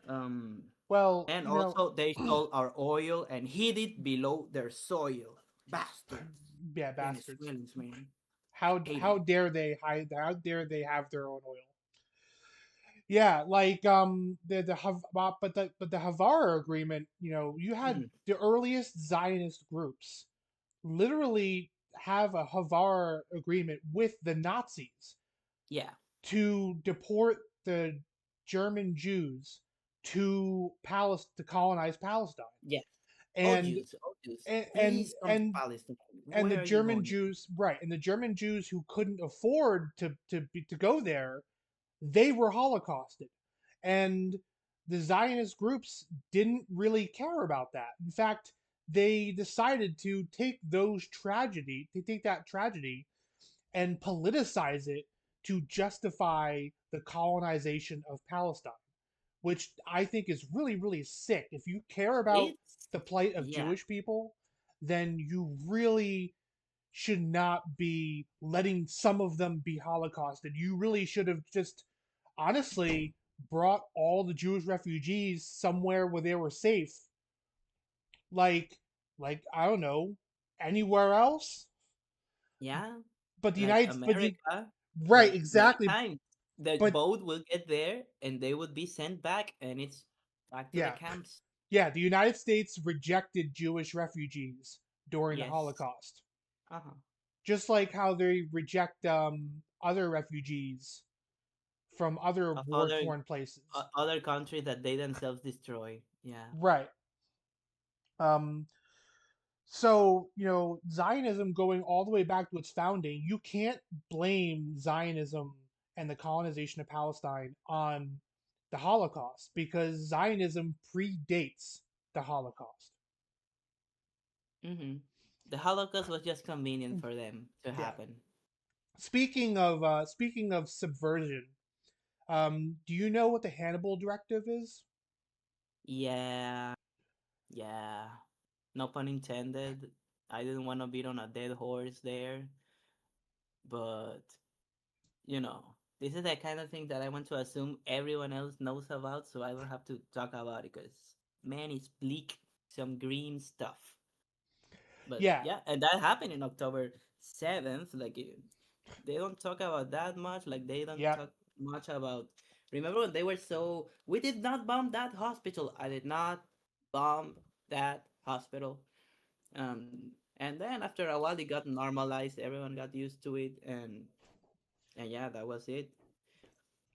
Um, Well, and also they stole our oil and hid it below their soil. Bastards, yeah, bastards. Venezuelans, man, hate How them. dare they hide? How dare they have their own oil? Yeah, like but the Havara Agreement. You had Mhm. the earliest Zionist groups literally have a Havara Agreement with the Nazis Yeah. to deport the German Jews to colonize Palestine. Yeah. And Oh Jews, and and please come to and Palestine. and the Where are you German going? Jews, right? And the German Jews who couldn't afford to go there, they were Holocausted, and the Zionist groups didn't really care about that. In fact, they decided to take that tragedy and politicize it to justify the colonization of Palestine, which I think is really, really sick. If you care about It's the plight of yeah, Jewish people, then you really should not be letting some of them be holocausted. You really should have just honestly brought all the Jewish refugees somewhere where they were safe, like I don't know, anywhere else. yeah, But the like United, but the America, right, like many exactly. times the But boat will get there and they would be sent back, and it's back to the yeah, camps. yeah, the United States rejected Jewish refugees during the Yes. Holocaust, Uh-huh. just like how they reject other refugees from other Of war torn places. other countries that they themselves destroy. Yeah. Right. Um, so, Zionism going all the way back to its founding, you can't blame Zionism and the colonization of Palestine on the Holocaust because Zionism predates the Holocaust. Mm-hmm. The Holocaust was just convenient for them to Yeah. happen. Speaking of subversion, do you know what the Hannibal Directive is? Yeah. Yeah. No pun intended. I didn't want to beat on a dead horse there, but this is the kind of thing that I want to assume everyone else knows about, so I don't have to talk about it. Because man, it's bleak, some green stuff. But Yeah. yeah, and that happened in October 7th. Like they don't talk about that much. Like they don't Yep. talk much about. Remember when they were so? We did not bomb that hospital. I did not bomb that hospital. And then after a while, it got normalized. Everyone got used to it, and yeah, that was it.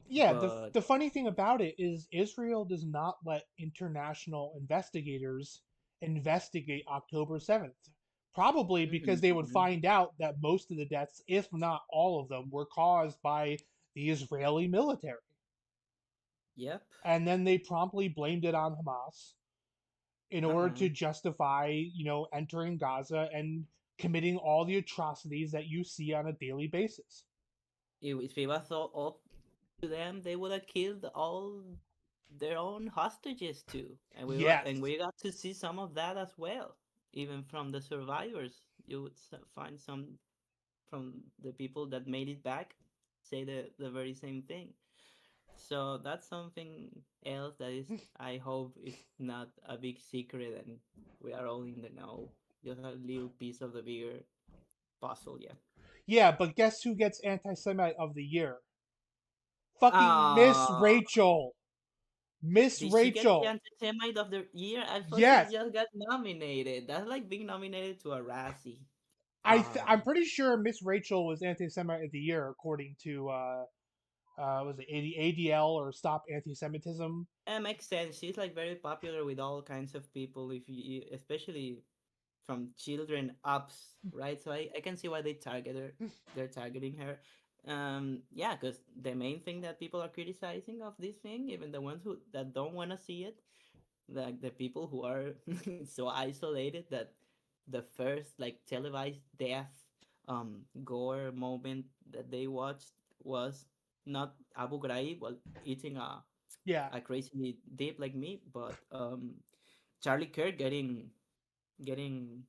Yeah, the But the funny thing about it is Israel does not let international investigators investigate October 7th. Probably because they would mhm. find out that most of the deaths, if not all of them, were caused by the Israeli military. Yep. And then they promptly blamed it on Hamas in Uh order huh. to justify, entering Gaza and committing all the atrocities that you see on a daily basis. If it was so up to them, they would have killed all their own hostages too, and Yes. we got to see some of that as well. Even from the survivors, you would find some from the people that made it back say the very same thing. So that's something else that is, I hope, is not a big secret and we are all in the know. Just a little piece of the bigger puzzle, yeah. Yeah, but guess who gets anti Semite of the year? Fucking Miss Uh, Rachel. Miss did she get the Rachel. Anti-Semite of the Year? I thought she Yes. just got nominated. That's like being nominated to a Razzie. I'm Um, pretty sure Miss Rachel was anti Semite of the year according to was it ADL or Stop Anti Semitism? it makes sense. She's like very popular with all kinds of people, if you, especially from children ups, right? So I can see why they target her. They're targeting her. Yeah, because the main thing that people are criticizing of this thing, even the ones who that don't want to see it, like the people who are so isolated that the first like televised death gore moment that they watched was not Abu Ghraib while eating Yeah. a crazy dip like me, but Charlie Kirk getting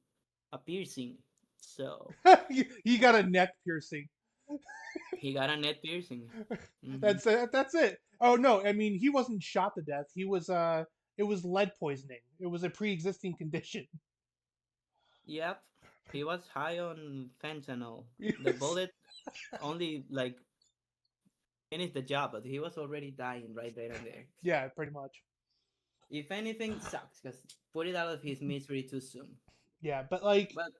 a piercing. So He got a neck piercing. he got a net piercing. Hmm. That's it. Oh no, I mean he wasn't shot to death. He was it was lead poisoning. It was a pre-existing condition. Yep, he was high on fentanyl. The bullet only like finished the job, but he was already dying right there and there. Yeah, pretty much. If anything, sucks because put it out of his misery too soon. Yeah, but like But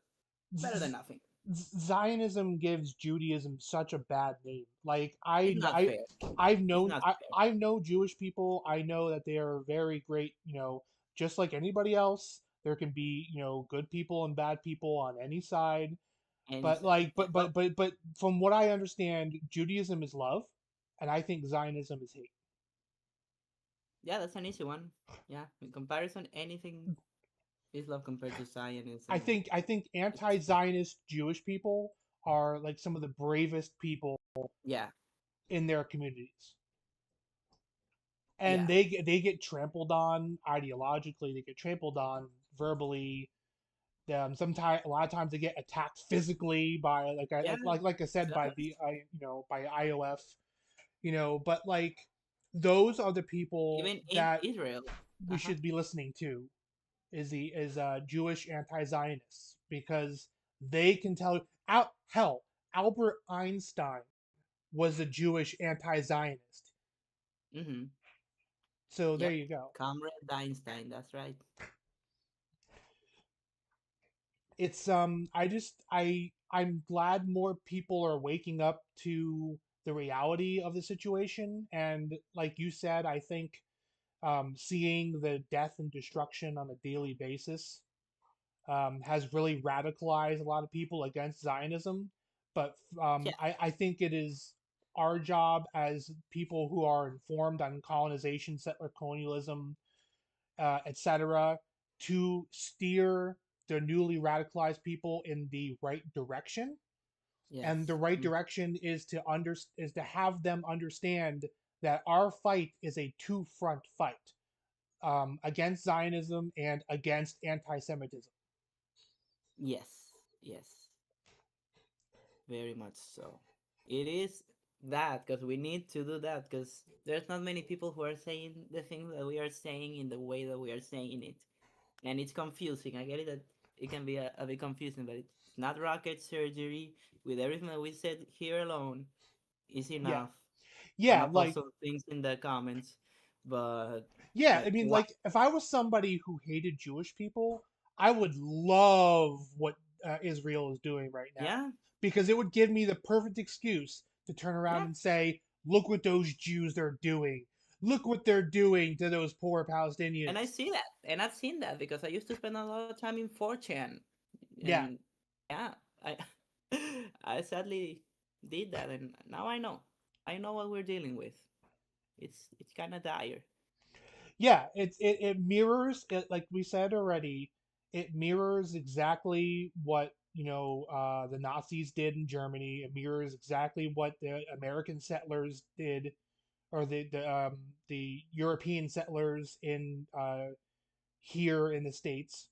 better than nothing. Zionism gives Judaism such a bad name. Like It's not fair. It's not fair. I know Jewish people. I know that they are very great. Just like anybody else, there can be good people and bad people on any side. Any But side. like, Yeah. Well, but from what I understand, Judaism is love, and I think Zionism is hate. yeah, that's an easy one. Yeah. In comparison, anything is love compared to I Zionism. think I think It's anti-Zionist Jewish people are like some of the bravest people Yeah, in their communities, and yeah, they get trampled on ideologically, they get trampled on verbally. Sometimes, a lot of times, they get attacked physically by yeah, like I said, by exactly. by IOF. But like those are the people Even in that Israel. we Uh huh. should be listening to, is Jewish anti-Zionists, because they can tell. Hell, Albert Einstein was a Jewish anti-Zionist. Mm-hmm. So there Yep. you go. Comrade Einstein. That's right. It's I'm glad more people are waking up to the reality of the situation, and like you said, I think seeing the death and destruction on a daily basis has really radicalized a lot of people against Zionism. But Yeah. I think it is our job as people who are informed on colonization, settler colonialism, etc., to steer the newly radicalized people in the right direction. And the Yes. right direction is to have them understand that our fight is a two front fight, against Zionism and against anti-Semitism. Yes. Yes. Very much so. It is that because we need to do that because there's not many people who are saying the things that we are saying in the way that we are saying it, and it's confusing. I get it that it can be a bit confusing, but it's not rocket surgery. With everything that we said here alone, is Yeah, enough. I'm yeah, gonna post like some things in the comments, but yeah. I like mean, what? like if I was somebody who hated Jewish people, I would love what Israel is doing right now, Yeah, because it would give me the perfect excuse to turn around yeah. and say, "Look what those Jews are doing! Look what they're doing to those poor And I Palestinians!" see that, and I've seen that because I used to spend a lot of time in 4chan, Yeah, and yeah, I I sadly did that, and now I know. I know what we're dealing with. It's kind of dire. yeah. It mirrors it, like we said already. It mirrors exactly what the Nazis did in Germany. It mirrors exactly what the American settlers did, or the European settlers in here in the states.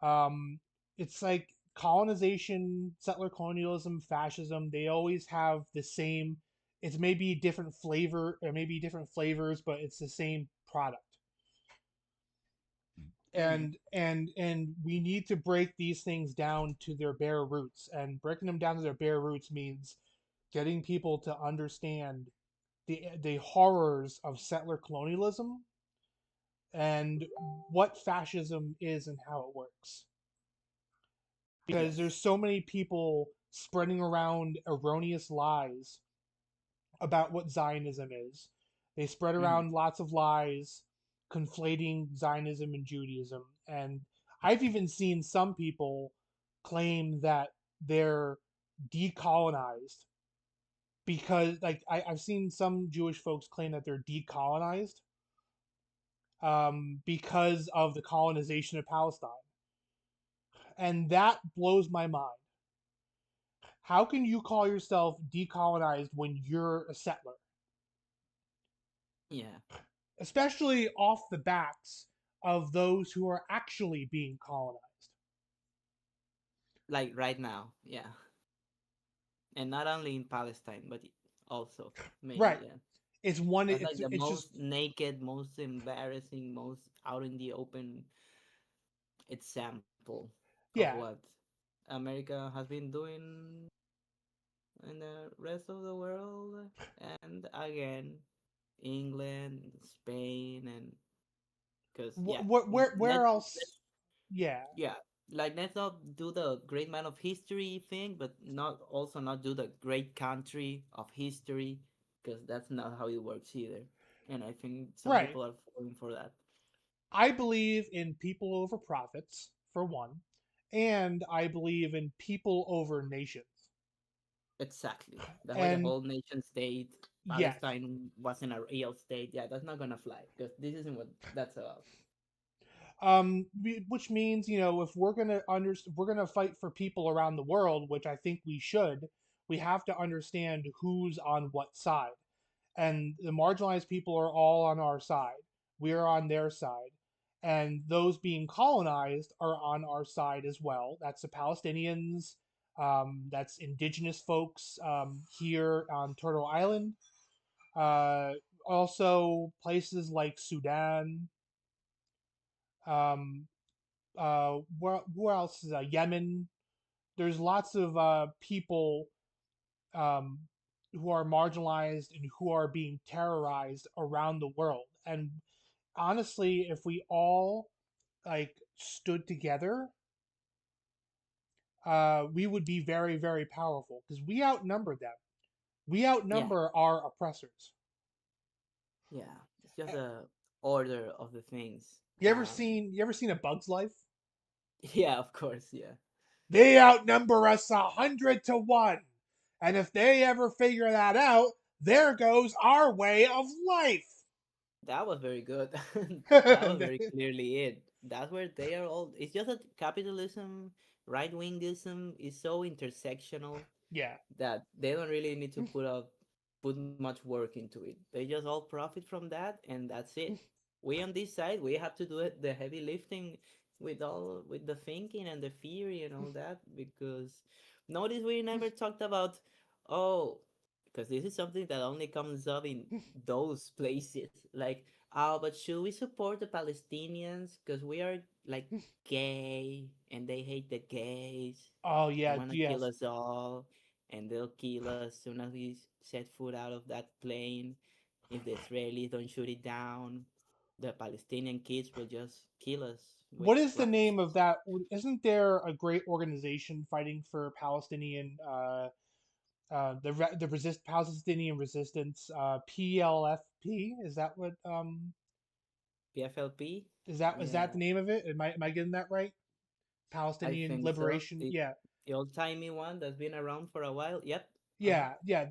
Um, it's like colonization, settler colonialism, fascism. They always have the same. It's maybe different flavor, or maybe different flavors, but it's the same product. Mm-hmm. And we need to break these things down to their bare roots. And breaking them down to their bare roots means getting people to understand the horrors of settler colonialism, and what fascism is and how it works. Because there's Yes. so many people spreading around erroneous lies about what Zionism is. They spread Mm-hmm. around lots of lies, conflating Zionism and Judaism. And I've even seen some people claim that they're decolonized, because, like, I've seen some Jewish folks claim that they're decolonized, because of the colonization of Palestine. And that blows my mind. How can you call yourself decolonized when you're a settler? Yeah. Especially off the backs of those who are actually being colonized. Like right now. Yeah. And not only in Palestine, but also Right. mainly. Yeah. It's one That's like the it's just most naked, most embarrassing, most out in the open example of yeah. what America has been doing in the rest of the world. And again, England, Spain, and because yeah, Where else? let's Yeah. yeah, like let's not do the great man of history thing, but not also not do the great country of history because that's not how it works either. And I think some Right. people are falling for that. I believe in people over profits, for one, and I believe in people over nations. Exactly. That's why the And whole nation state, yes, Palestine wasn't a real state. Yeah, that's not gonna fly because this isn't what that's about. Which means, if we're gonna fight for people around the world, which I think we should, we have to understand who's on what side. And the marginalized people are all on our side. We are on their side. And those being colonized are on our side as well. That's the Palestinians, that's indigenous folks here on Turtle Island. Uh, Also, places like Sudan. Um, where else is Yemen? There's lots of people um, who are marginalized and who are being terrorized around the world. And honestly, if we all like stood together, we would be very, very powerful because we outnumber them. We Yeah, outnumber our oppressors. yeah. It's just Uh, a order of the things. You ever seen a Bug's Life? Yeah, of course, yeah. They outnumber us 100 to 1, and if they ever figure that out, there goes our way of life. That was very good. That was very clearly it. That's where they are all. It's just that capitalism, right wingism is so intersectional Yeah. that they don't really need to put much work into it. They just all profit from that, and that's it. We on this side, we have to do it the heavy lifting with the thinking and the theory and all that because notice we never talked about oh because this is something that only comes up in those places like oh but should we support the Palestinians because we are like gay and they hate the gays Oh and yeah, want to kill yes. us all, and they'll kill us soon as we set foot out of that plane. If the Israelis don't shoot it down, the Palestinian kids will just kill us with What is the name of rockets. that? Isn't there a great organization fighting for Palestinian Palestinian resistance, PLFP? Is that what PFLP? is that the Yeah, name of it? Am I getting that right? I Palestinian think so. Liberation. Yeah. The old timey one that's been around for a while. Yep. Uh huh. Yeah, yeah.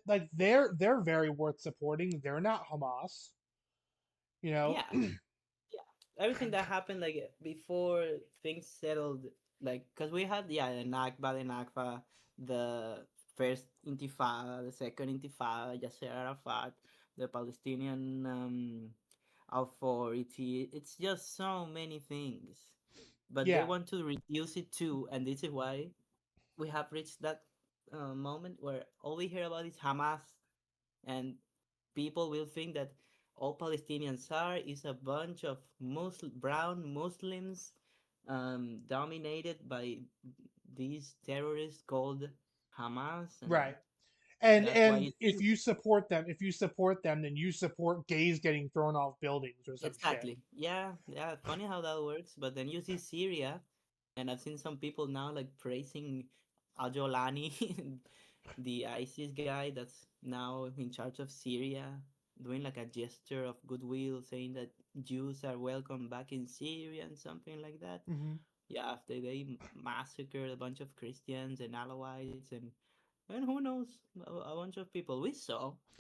Like they're very worth supporting. They're not Hamas, you know. Yeah. Yeah, everything that happened like before things settled, like because we had the Nakba, the Nakba, the first Intifada, the second Intifada, Yasser Arafat, the Palestinian authority. It's just so many things, but they Yeah, want to reduce it too, and this is why we have reached that moment where all we hear about is Hamas, and people will think that all Palestinians are is a bunch of brown Muslims dominated by these terrorists called Hamas, and right. And that's why and you see if you support them, then you support gays getting thrown off buildings or some shit. exactly. Yeah, yeah. Funny how that works. But then you see Syria, and I've seen some people now like praising Ajolani, the ISIS guy that's now in charge of Syria, doing like a gesture of goodwill, saying that Jews are welcome back in Syria and something like that. Hmm. Yeah, after they massacred a bunch of Christians and Alawites and who knows, a bunch of people.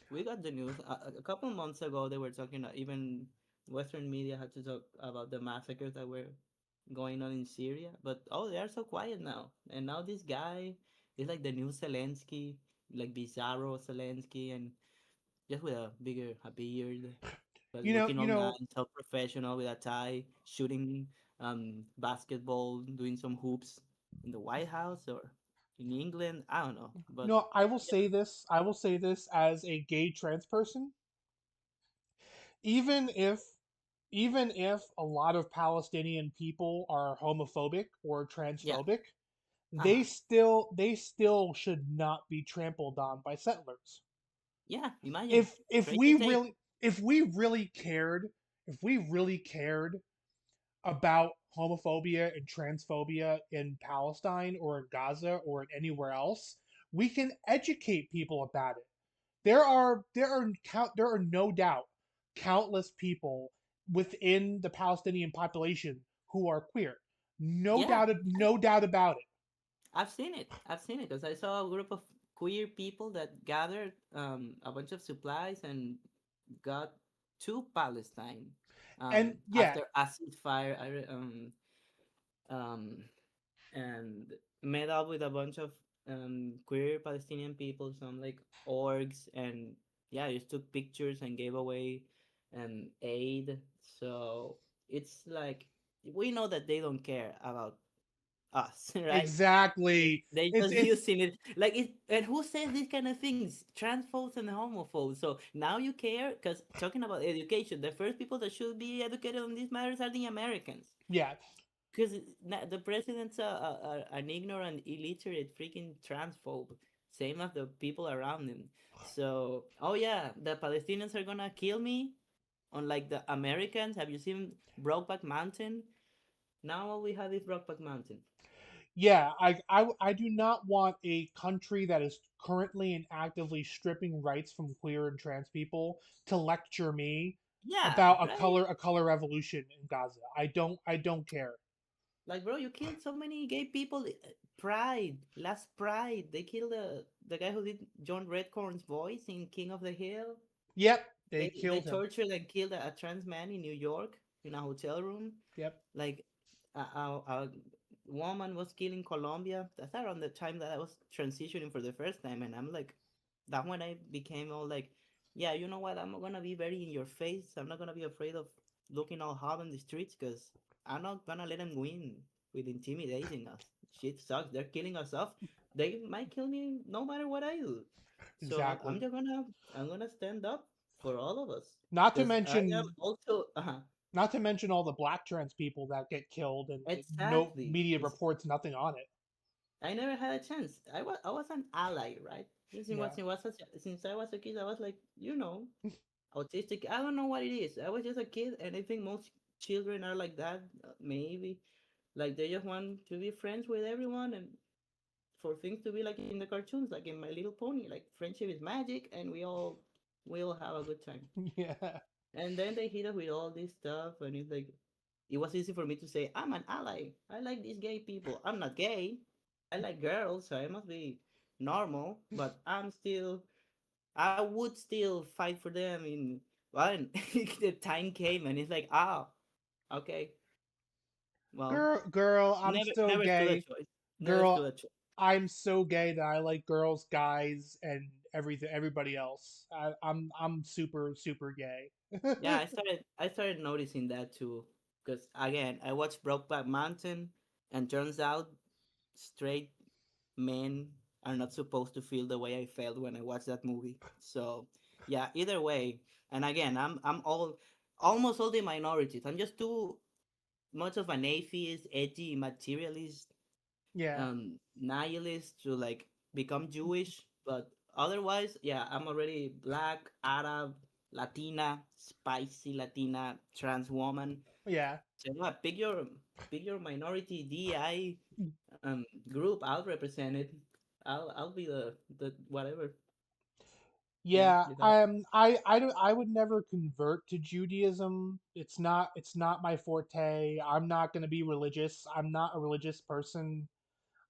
We got the news a couple months ago. They were talking. Even Western media had to talk about the massacres that were going on in Syria. But oh, they are so quiet now. And now this guy is like the new Zelensky, like Bizarro Zelensky, and just with a beard, but You know, looking you all know, nice, so professional with a tie, shooting basketball, doing some hoops in the White House or in England. I don't know, but no. I will say this. I will say this as a gay trans person. Even if, even if a lot of Palestinian people are homophobic or yeah, transphobic, they uh-huh. still they still should not be trampled on by settlers. Yeah, imagine If crazy we take. really if we really cared, if we really cared about homophobia and transphobia in Palestine or in Gaza or in anywhere else, we can educate people about it. There are no doubt countless people within the Palestinian population who are queer. Yeah, No doubt about it. I've seen it. I've seen it because I saw a group of queer people that gathered a bunch of supplies and got to Palestine. And yeah, After a ceasefire, um, and met up with a bunch of queer Palestinian people, some like orgs, and yeah, just took pictures and gave away aid. So it's like we know that they don't care about us, right? exactly. They It's just it's using it like it. And who says these kind of things? Transphobes and homophobes. So now you care because talking about education, the first people that should be educated on these matters are the Americans. yeah, Because the president's an ignorant, illiterate, freaking transphobe. Same as the people around him. So, oh yeah, the Palestinians are gonna kill me, unlike the Americans. Have you seen Brokeback Mountain? Now all we have is Brokeback Mountain. yeah. I do not want a country that is currently and actively stripping rights from queer and trans people to lecture me Yeah, about right. a color revolution in Gaza. I don't care. Like, bro, you killed so many gay people. Pride, last Pride. They killed the guy who did John Redcorn's voice in King of the Hill. Yep, they They killed him. tortured and killed a trans man in New York in a hotel room. Yep. Like a woman was killed in Colombia. That's around the time that I was transitioning for the first time, and I'm like, that when I became all like, yeah, you know what? I'm not gonna be very in your face. I'm not gonna be afraid of looking all hot on the streets because I'm not gonna let them win with intimidating us. Shit sucks. They're killing us off. They might kill me no matter what I do. So Exactly. I'm gonna stand up for all of us Not to because I am mention also not to mention all the black trans people that get killed and no exactly. media reports nothing on it. I never had a chance. I was an ally, right? Yeah. Since I was a kid, I was like, autistic. I don't know what it is. I was just a kid, and I think most children are like that. Maybe like they just want to be friends with everyone, and for things to be like in the cartoons, like in My Little Pony, like friendship is magic, and we all have a good time. Yeah. And then they hit us with all this stuff, and it's like it was easy for me to say, I'm an ally. I like these gay people. I'm not gay. I like girls, so I must be normal, but I would still fight for them in well, the time came and it's like, okay, well, Girl, I'm never still never stood a gay. choice. Never stood Girl, a choice. I'm so gay that I like girls, guys, and everybody else. I'm super gay. Yeah, I started noticing that too. Because again, I watched Brokeback Mountain and turns out straight men are not supposed to feel the way I felt when I watched that movie. So yeah, either way, and again, I'm almost all the minorities. I'm just too much of an atheist, edgy, materialist, Yeah. nihilist to like become Jewish. But otherwise, yeah, I'm already black, Arab, Latina, spicy Latina, trans woman. Yeah. So yeah, pick your minority DI group. I'll represent it. I'll be the whatever. Yeah, Yeah, you got I would never convert to Judaism. It's not my forte. I'm not going to be religious. I'm not a religious person.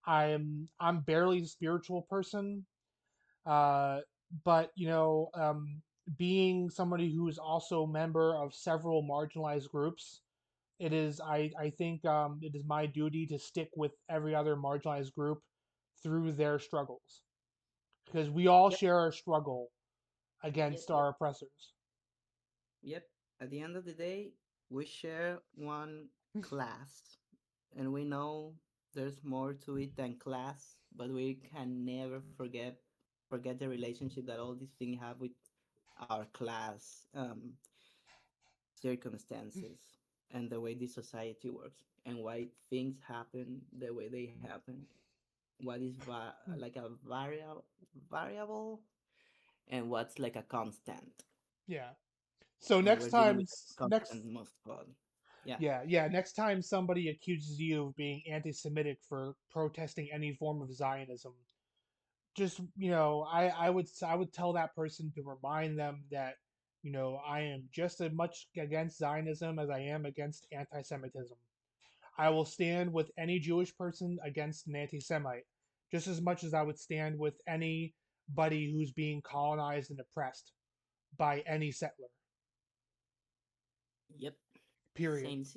I'm barely a spiritual person. Uh, but being somebody who is also a member of several marginalized groups, I think it is my duty to stick with every other marginalized group through their struggles because we all yep, share a struggle yep, against yep, our oppressors. yep. At the end of the day, we share one class, and we know there's more to it than class, but we can never forget the relationship that all these things have with our class circumstances and the way this society works and why things happen the way they happen. What is like a variable and what's like a constant. Yeah. So And we're dealing with a constant most probably. Yeah. next time somebody accuses you of being anti-Semitic for protesting any form of Zionism, just I would tell that person to remind them that I am just as much against Zionism as I am against anti-Semitism. I will stand with any Jewish person against an anti-Semite, just as much as I would stand with anybody who's being colonized and oppressed by any settler. Yep. Period. Saints.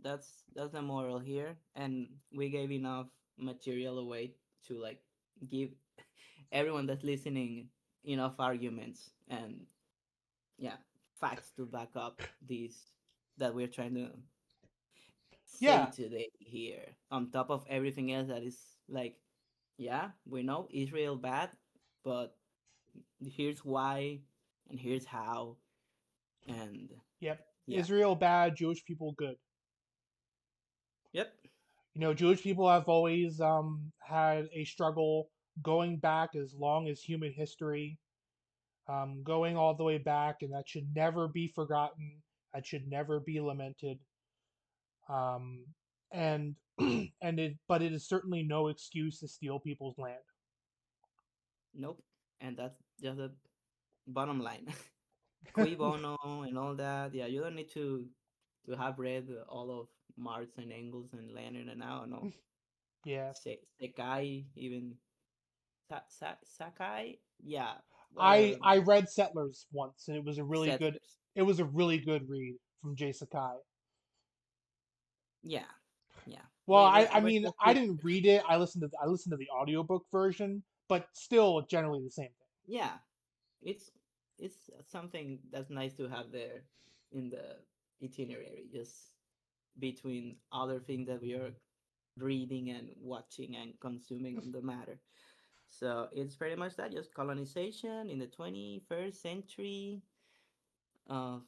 That's the moral here, and we gave enough material away to like give everyone that's listening enough arguments and yeah facts to back up these that we're trying to say Yeah. today here. On top of everything else that is like, yeah, we know Israel bad, but here's why and here's how, and Yep. yeah, Israel bad, Jewish people good. yep, Jewish people have always had a struggle going back as long as human history, going all the way back, and that should never be forgotten. That should never be lamented. Um, and but it is certainly no excuse to steal people's land. nope, and that's just the bottom line. Cui bono and all that. Yeah, you don't need to have read all of Marx and Engels and Lenin and I don't know Yeah. Sekai even Sakai. Yeah, I read Settlers once, and settlers. it was a really good read from Jay Sakai. Yeah, yeah. Well, I We're mean, just I didn't read it. I listened to the audiobook version, but still generally the same yeah. It's it's something that's nice to have there in the itinerary, just between other things that we are reading and watching and consuming on the matter. So it's pretty much that, just colonization in the 21st century of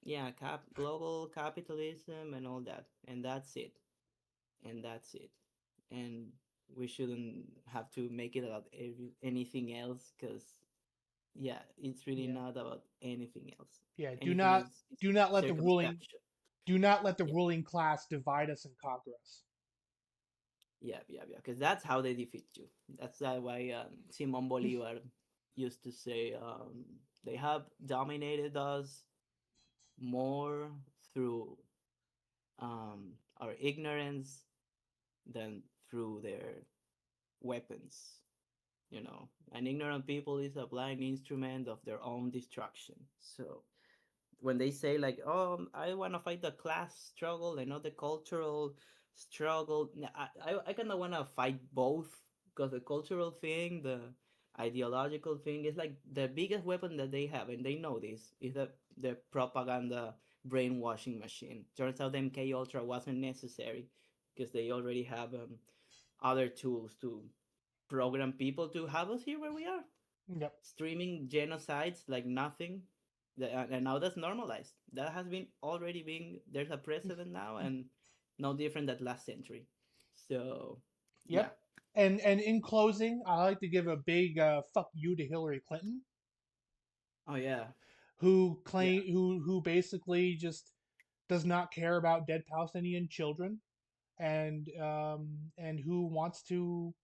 yeah, global capitalism and all that. And that's it. And that's it. And we shouldn't have to make it about anything else because yeah, it's thing. really Yeah. not about anything else. Yeah. Anything else is Do not let the circumstantial. Yeah, ruling class divide us and conquer us. yeah, because that's how they defeat you. That's why Simon Bolivar used to say they have dominated us more through our ignorance than through their weapons. You know, an ignorant people is a blind instrument of their own destruction. So when they say like, "Oh, I want to fight the class struggle and not the cultural struggle," I kind of want to fight both because the cultural thing, the ideological thing, is like the biggest weapon that they have, and they know this is the propaganda brainwashing machine. Turns out the MK Ultra wasn't necessary because they already have other tools to program people to have us here where we are Yep. streaming genocides like nothing. And now that's normalized. That has been already been there's a precedent now and no different than last century. So yeah. Yep. And in closing, I like to give a big fuck you to Hillary Clinton, Oh yeah. Yeah. who basically just does not care about dead Palestinian children, and who wants to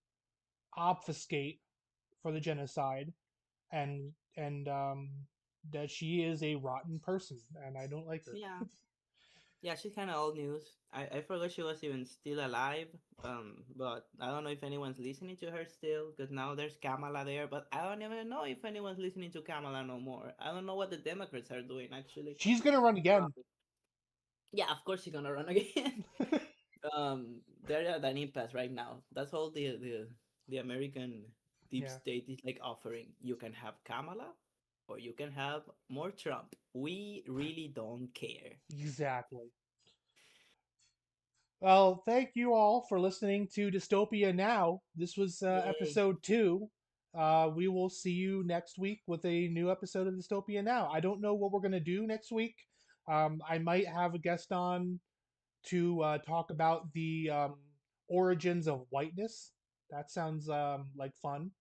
obfuscate for the genocide, and that she is a rotten person, and I don't like her. Yeah. Yeah, she's kind of old news. I forgot she was even still alive. But I don't know if anyone's listening to her still, because now there's Kamala there. But I don't even know if anyone's listening to Kamala no more. I don't know what the Democrats are doing actually. She's gonna run again. Yeah, of course she's gonna run again. They're at an impasse right now. That's all the American deep Yeah, state is like offering. You can have Kamala, or you can have more Trump. We really don't care. exactly. Well, thank you all for listening to Dystopia Now. This was Yay! episode 2. We will see you next week with a new episode of Dystopia Now. I don't know what we're going to do next week. I might have a guest on to talk about the origins of whiteness. That sounds like fun.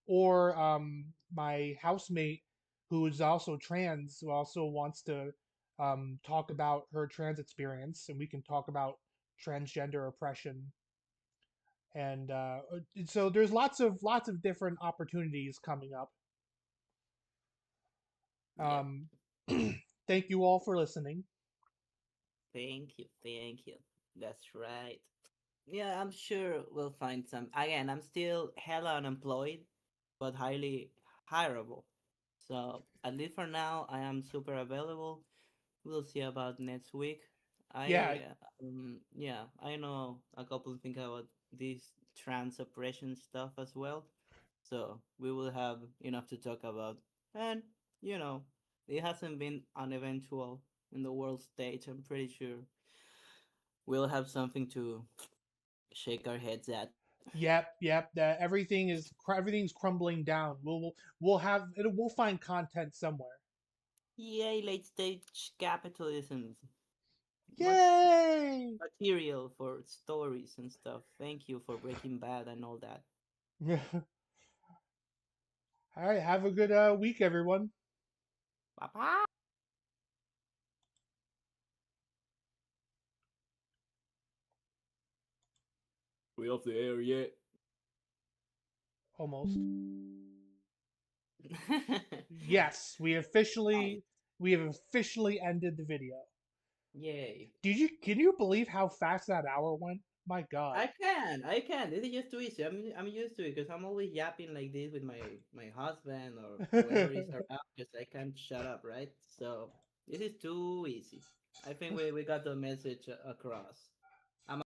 Or my housemate, who is also trans, who also wants to talk about her trans experience, and we can talk about transgender oppression. And so there's lots of different opportunities coming up. Yep. Um, thank you all for listening. Thank you. Thank you. That's right. Yeah, I'm sure we'll find some. Again, I'm still hella unemployed, but highly hireable. So at least for now, I am super available. we'll see about next week. Yeah, Yeah, I know a couple of things about this trans oppression stuff as well. So we will have enough to talk about. And, you know, it hasn't been uneventful in the world stage. I'm pretty sure we'll have something to shake our heads at. yep. That everything's crumbling down. We'll have it. We'll find content somewhere. Yay, late stage capitalism. Much Yay! material for stories and stuff. Thank you for Breaking Bad and all that. All right. Have a good week, everyone. Bye bye. We off the air yet? Almost. Yes, Nice. we have officially ended the video. Yay. Did you can you believe how fast that hour went? My God. I can. This is just too easy. I'm used to it because I'm always yapping like this with my husband or whoever is around because I can't shut up, right? So this is too easy. I think we got the message across. I'm